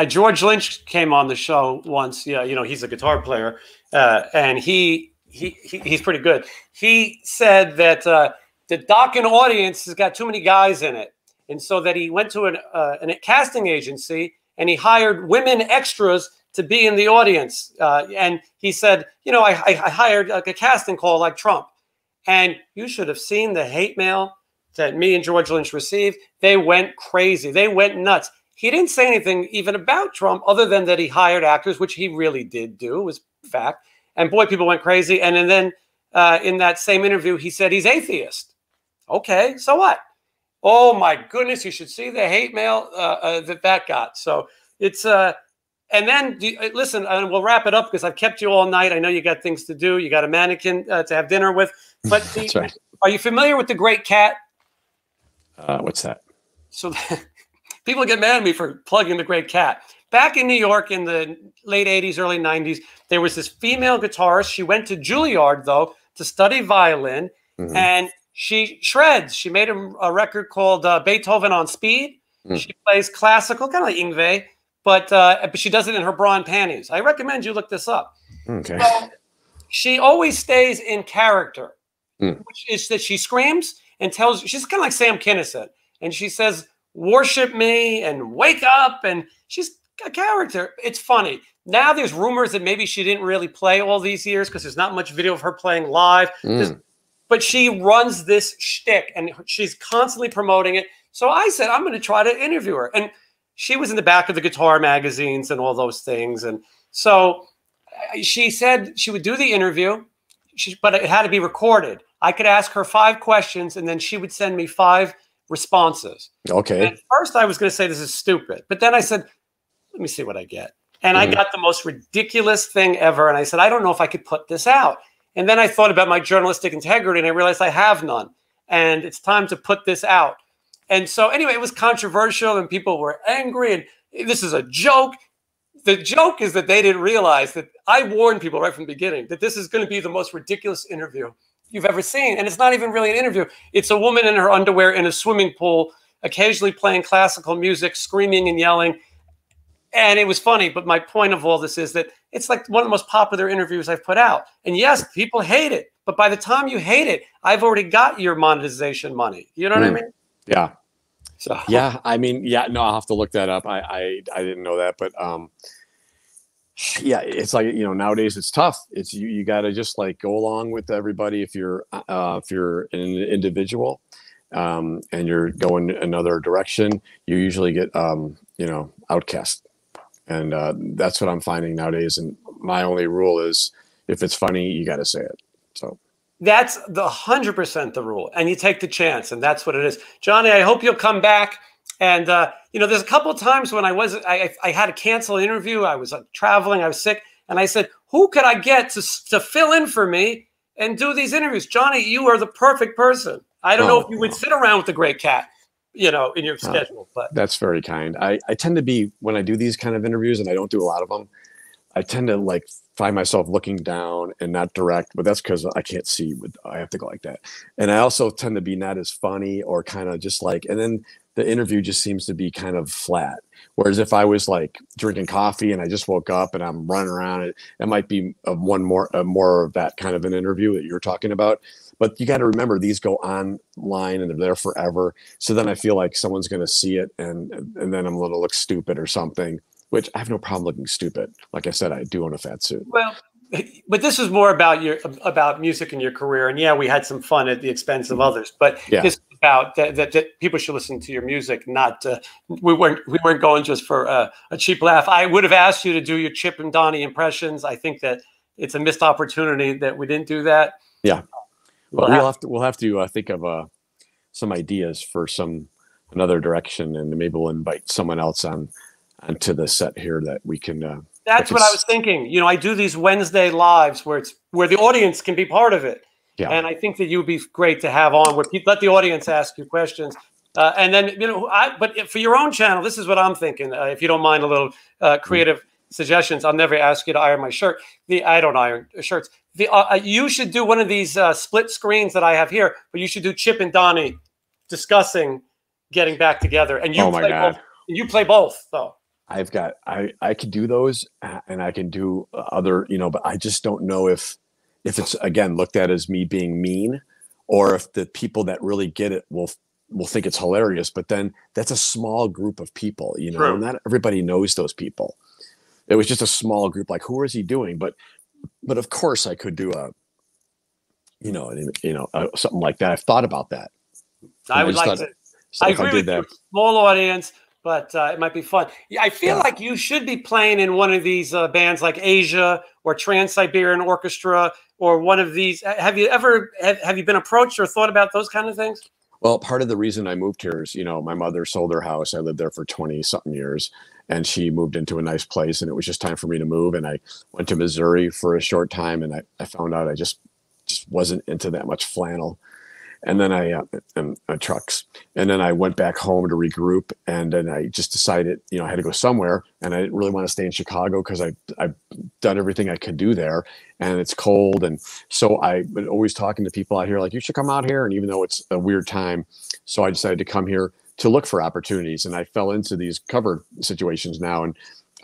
A: George Lynch came on the show once. Yeah. You know, he's a guitar player and he's pretty good. He said that the Dokken audience has got too many guys in it. And so that he went to a casting agency and he hired women extras to be in the audience. And he said, you know, I hired like a casting call like Trump. And you should have seen the hate mail that me and George Lynch received. They went crazy. They went nuts. He didn't say anything even about Trump other than that he hired actors, which he really did do. It was fact. And boy, people went crazy. And then in that same interview, he said he's atheist. Okay, so what? Oh my goodness, you should see the hate mail that got. So it's and then listen, and we'll wrap it up because I've kept you all night. I know you got things to do. You got a mannequin to have dinner with. But
B: that's right.
A: Are you familiar with the Great Cat?
B: What's that?
A: So people get mad at me for plugging the Great Cat. Back in New York in the late 80s, early 90s, there was this female guitarist. She went to Juilliard, though, to study violin. Mm-hmm. And she shreds. She made a record called Beethoven on Speed. Mm. She plays classical, kind of like Yngwie, but she does it in her bra and panties. I recommend you look this up.
B: Okay.
A: So she always stays in character, which is that she screams and tells. She's kind of like Sam Kinison, and she says, "Worship me" and "Wake up," and she's a character. It's funny. Now there's rumors that maybe she didn't really play all these years because there's not much video of her playing live. But she runs this shtick, and she's constantly promoting it. So I said, I'm going to try to interview her. And she was in the back of the guitar magazines and all those things. And so she said she would do the interview, but it had to be recorded. I could ask her 5 questions, and then she would send me 5 responses.
B: Okay.
A: And at first, I was going to say this is stupid. But then I said, let me see what I get. And I got the most ridiculous thing ever. And I said, I don't know if I could put this out. And then I thought about my journalistic integrity, and I realized I have none. And it's time to put this out. And so anyway, it was controversial, and people were angry, and this is a joke. The joke is that they didn't realize that I warned people right from the beginning that this is going to be the most ridiculous interview you've ever seen. And it's not even really an interview. It's a woman in her underwear in a swimming pool, occasionally playing classical music, screaming and yelling. And it was funny, but my point of all this is that it's like one of the most popular interviews I've put out. And yes, people hate it. But by the time you hate it, I've already got your monetization money. You know what I mean?
B: Yeah.
A: So
B: yeah, I mean, yeah, no, I'll have to look that up. I didn't know that, but yeah, it's like, you know, nowadays it's tough. It's you got to just like go along with everybody if you're an individual and you're going another direction, you usually get you know, outcast. And that's what I'm finding nowadays. And my only rule is if it's funny, you got to say it. So
A: that's the 100% the rule. And you take the chance. And that's what it is. Johnny, I hope you'll come back And you know, there's a couple of times when I had to cancel an interview. I was traveling. I was sick, and I said, "Who could I get to fill in for me and do these interviews?" Johnny, you are the perfect person. I don't know if you would sit around with the great cat, you know, in your schedule, but
B: that's very kind. I tend to be, when I do these kind of interviews, and I don't do a lot of them, I tend to like find myself looking down and not direct, but that's because I can't see. I have to go like that. And I also tend to be not as funny, or kind of just like, and then the interview just seems to be kind of flat. Whereas if I was like drinking coffee and I just woke up and I'm running around, it might be more of that kind of an interview that you're talking about. But you got to remember, these go online and they're there forever. So then I feel like someone's going to see it, and then I'm going to look stupid or something, which I have no problem looking stupid. Like I said, I do own a fat suit.
A: Well, but this was more about music and your career. And yeah, we had some fun at the expense of others. But this is about that people should listen to your music. Not we weren't going just for a cheap laugh. I would have asked you to do your Chip and Donnie impressions. I think that it's a missed opportunity that we didn't do that.
B: Yeah. Well, we'll have to think of some ideas for another direction, and maybe we'll invite someone else onto the set here that we can.
A: That's what I was thinking. You know, I do these Wednesday lives where the audience can be part of it, and I think that you would be great to have on, where let the audience ask you questions, and then But for your own channel, this is what I'm thinking. If you don't mind a little creative suggestions, I'll never ask you to iron my shirt. I don't iron shirts. You should do one of these split screens that I have here, but you should do Chip and Donnie discussing getting back together. And you you play both, though.
B: I could do those, and I can do other, but I just don't know if it's, again, looked at as me being mean, or if the people that really get it will think it's hilarious. But then that's a small group of people,
A: True.
B: Not everybody knows those people. It was just a small group. Like, who is he doing? But of course I could do something like that. I've thought about that.
A: I would like to. So I agree with you. Small audience, but it might be fun. I feel like you should be playing in one of these bands like Asia or Trans-Siberian Orchestra, or one of these. Have you been approached or thought about those kind of things?
B: Well, part of the reason I moved here is, my mother sold her house. I lived there for 20-something years, and she moved into a nice place, and it was just time for me to move. And I went to Missouri for a short time, and I found out I just wasn't into that much flannel. And then and trucks. And then I went back home to regroup. And then I just decided, I had to go somewhere. And I didn't really want to stay in Chicago because I've done everything I could do there. And it's cold. And so I've been always talking to people out here like, you should come out here. And even though it's a weird time, so I decided to come here to look for opportunities. And I fell into these cover situations now. And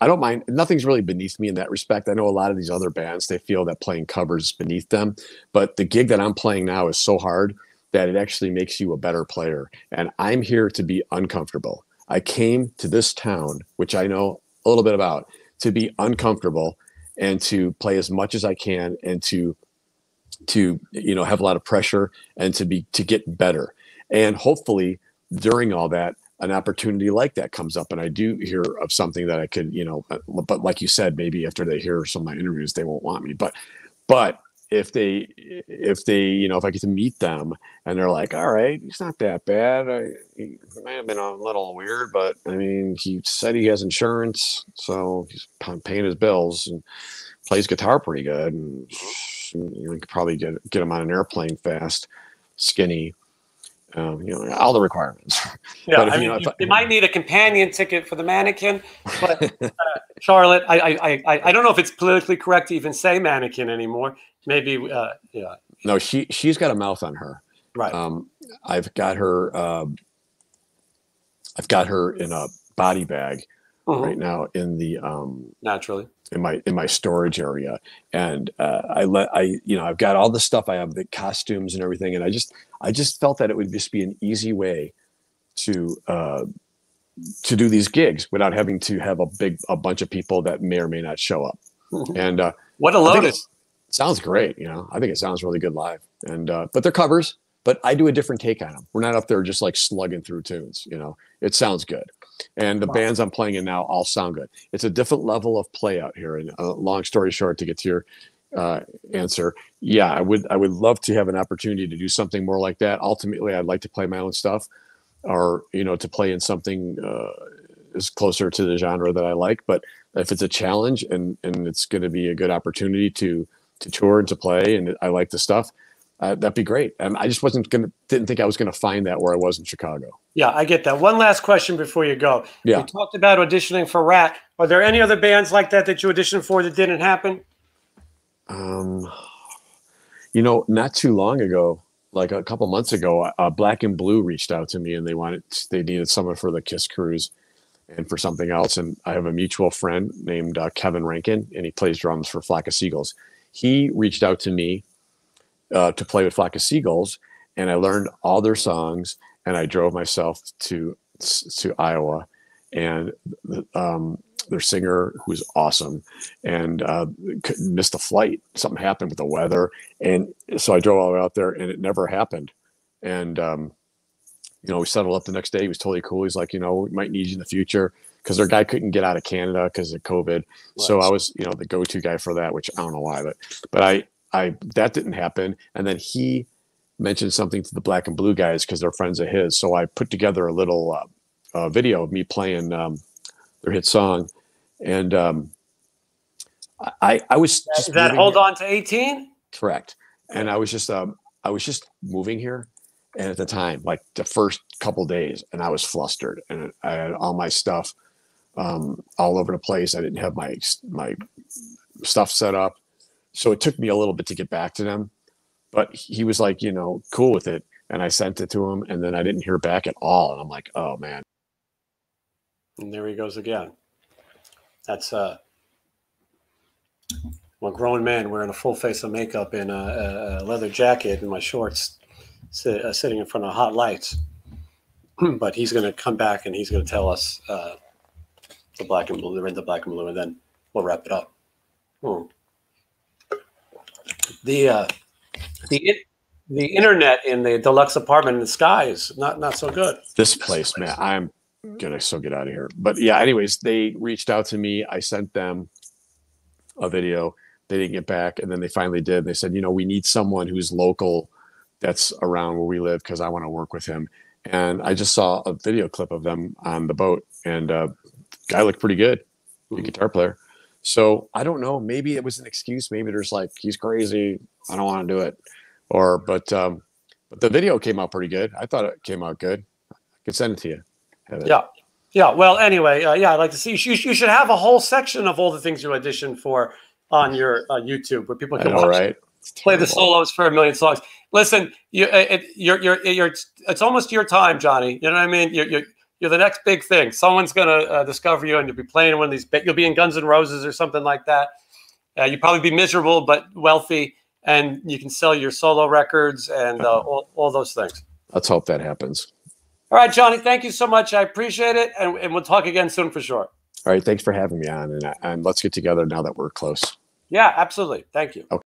B: I don't mind. Nothing's really beneath me in that respect. I know a lot of these other bands, they feel that playing covers is beneath them. But the gig that I'm playing now is so hard that it actually makes you a better player. And I'm here to be uncomfortable. I came to this town, which I know a little bit about, to be uncomfortable and to play as much as I can, and to have a lot of pressure, and to get better. And hopefully during all that, an opportunity like that comes up, and I do hear of something that I could, but like you said, maybe after they hear some of my interviews, they won't want me. But if I get to meet them and they're like, all right, he's not that bad. He may have been a little weird, but I mean, he said he has insurance, so he's paying his bills and plays guitar pretty good. And you could probably get him on an airplane fast, skinny, all the requirements.
A: Yeah, but you might need a companion ticket for the mannequin, but Charlotte, I don't know if it's politically correct to even say mannequin anymore. Maybe,
B: No, she's got a mouth on her.
A: Right.
B: I've got her in a body bag right now in the
A: naturally
B: in my storage area, and I've got all the stuff. I have the costumes and everything, and I just felt that it would just be an easy way to do these gigs without having to have a bunch of people that may or may not show up. And
A: what a lotus.
B: Sounds great. I think it sounds really good live. And but they're covers, but I do a different take on them. We're not up there just like slugging through tunes. It sounds good. And the bands I'm playing in now all sound good. It's a different level of play out here. And long story short, to get to your answer, I would love to have an opportunity to do something more like that. Ultimately, I'd like to play my own stuff. or, you know, to play in something is closer to the genre that I like. But if it's a challenge and it's going to be a good opportunity to tour and to play, and I like the stuff, that'd be great. And I just didn't think I was going to find that where I was in Chicago.
A: Yeah, I get that. One last question before you go.
B: Yeah.
A: We talked about auditioning for RATT. Are there any other bands like that you auditioned for that didn't happen?
B: You know, not too long ago, like a couple months ago, Black and Blue reached out to me, and they needed someone for the Kiss Cruise and for something else. And I have a mutual friend named Kevin Rankin, and he plays drums for Flock of Seagulls. He reached out to me to play with Flock of Seagulls, and I learned all their songs, and I drove myself to Iowa, and their singer, who's awesome, and missed a flight. Something happened with the weather, and so I drove all the way out there, and it never happened. And you know, we settled up the next day. He was totally cool. He's like, you know, we might need you in the future, because their guy couldn't get out of Canada because of COVID. Right. So I was, you know, the go-to guy for that, which I don't know why, but I that didn't happen. And then he mentioned something to the Black and Blue guys because they're friends of his. So I put together a little video of me playing their hit song, and I was just
A: that Hold On to 18.
B: Correct. And I was just moving here, and at the time, like the first couple days, and I was flustered, and I had all my stuff all over the place. I didn't have my stuff set up, so it took me a little bit to get back to them. But he was like, you know, cool with it, and I sent it to him, and then I didn't hear back at all, and I'm like, oh man.
A: And there he goes again. That's I'm a grown man wearing a full face of makeup and a leather jacket and my shorts, sitting in front of hot lights. But he's going to come back and he's going to tell us the Black and Blue. They're in the Black and Blue, and then we'll wrap it up. The internet in the deluxe apartment in the sky is not so good.
B: This place, man, I'm gonna get out of here. But yeah, anyways, they reached out to me. I sent them a video. They didn't get back, and then they finally did. They said, you know, we need someone who's local, that's around where we live, because I want to work with him. And I just saw a video clip of them on the boat, and guy looked pretty good, the guitar player. So I don't know. Maybe it was an excuse. Maybe there's like, he's crazy, I don't want to do it. But the video came out pretty good. I thought it came out good. I could send it to you.
A: Yeah. Well, anyway, yeah, I'd like to see. You should have a whole section of all the things you auditioned for on your YouTube, where people can watch play the solos for a million songs. Listen, it's almost your time, Johnny. You know what I mean? You're the next big thing. Someone's gonna discover you, and you'll be playing in one of these. You'll be in Guns N' Roses or something like that. You'll probably be miserable but wealthy, and you can sell your solo records and all those things.
B: Let's hope that happens.
A: All right, Johnny, thank you so much. I appreciate it, and we'll talk again soon for sure.
B: All right, thanks for having me on, and let's get together now that we're close.
A: Yeah, absolutely. Thank you.
B: Okay.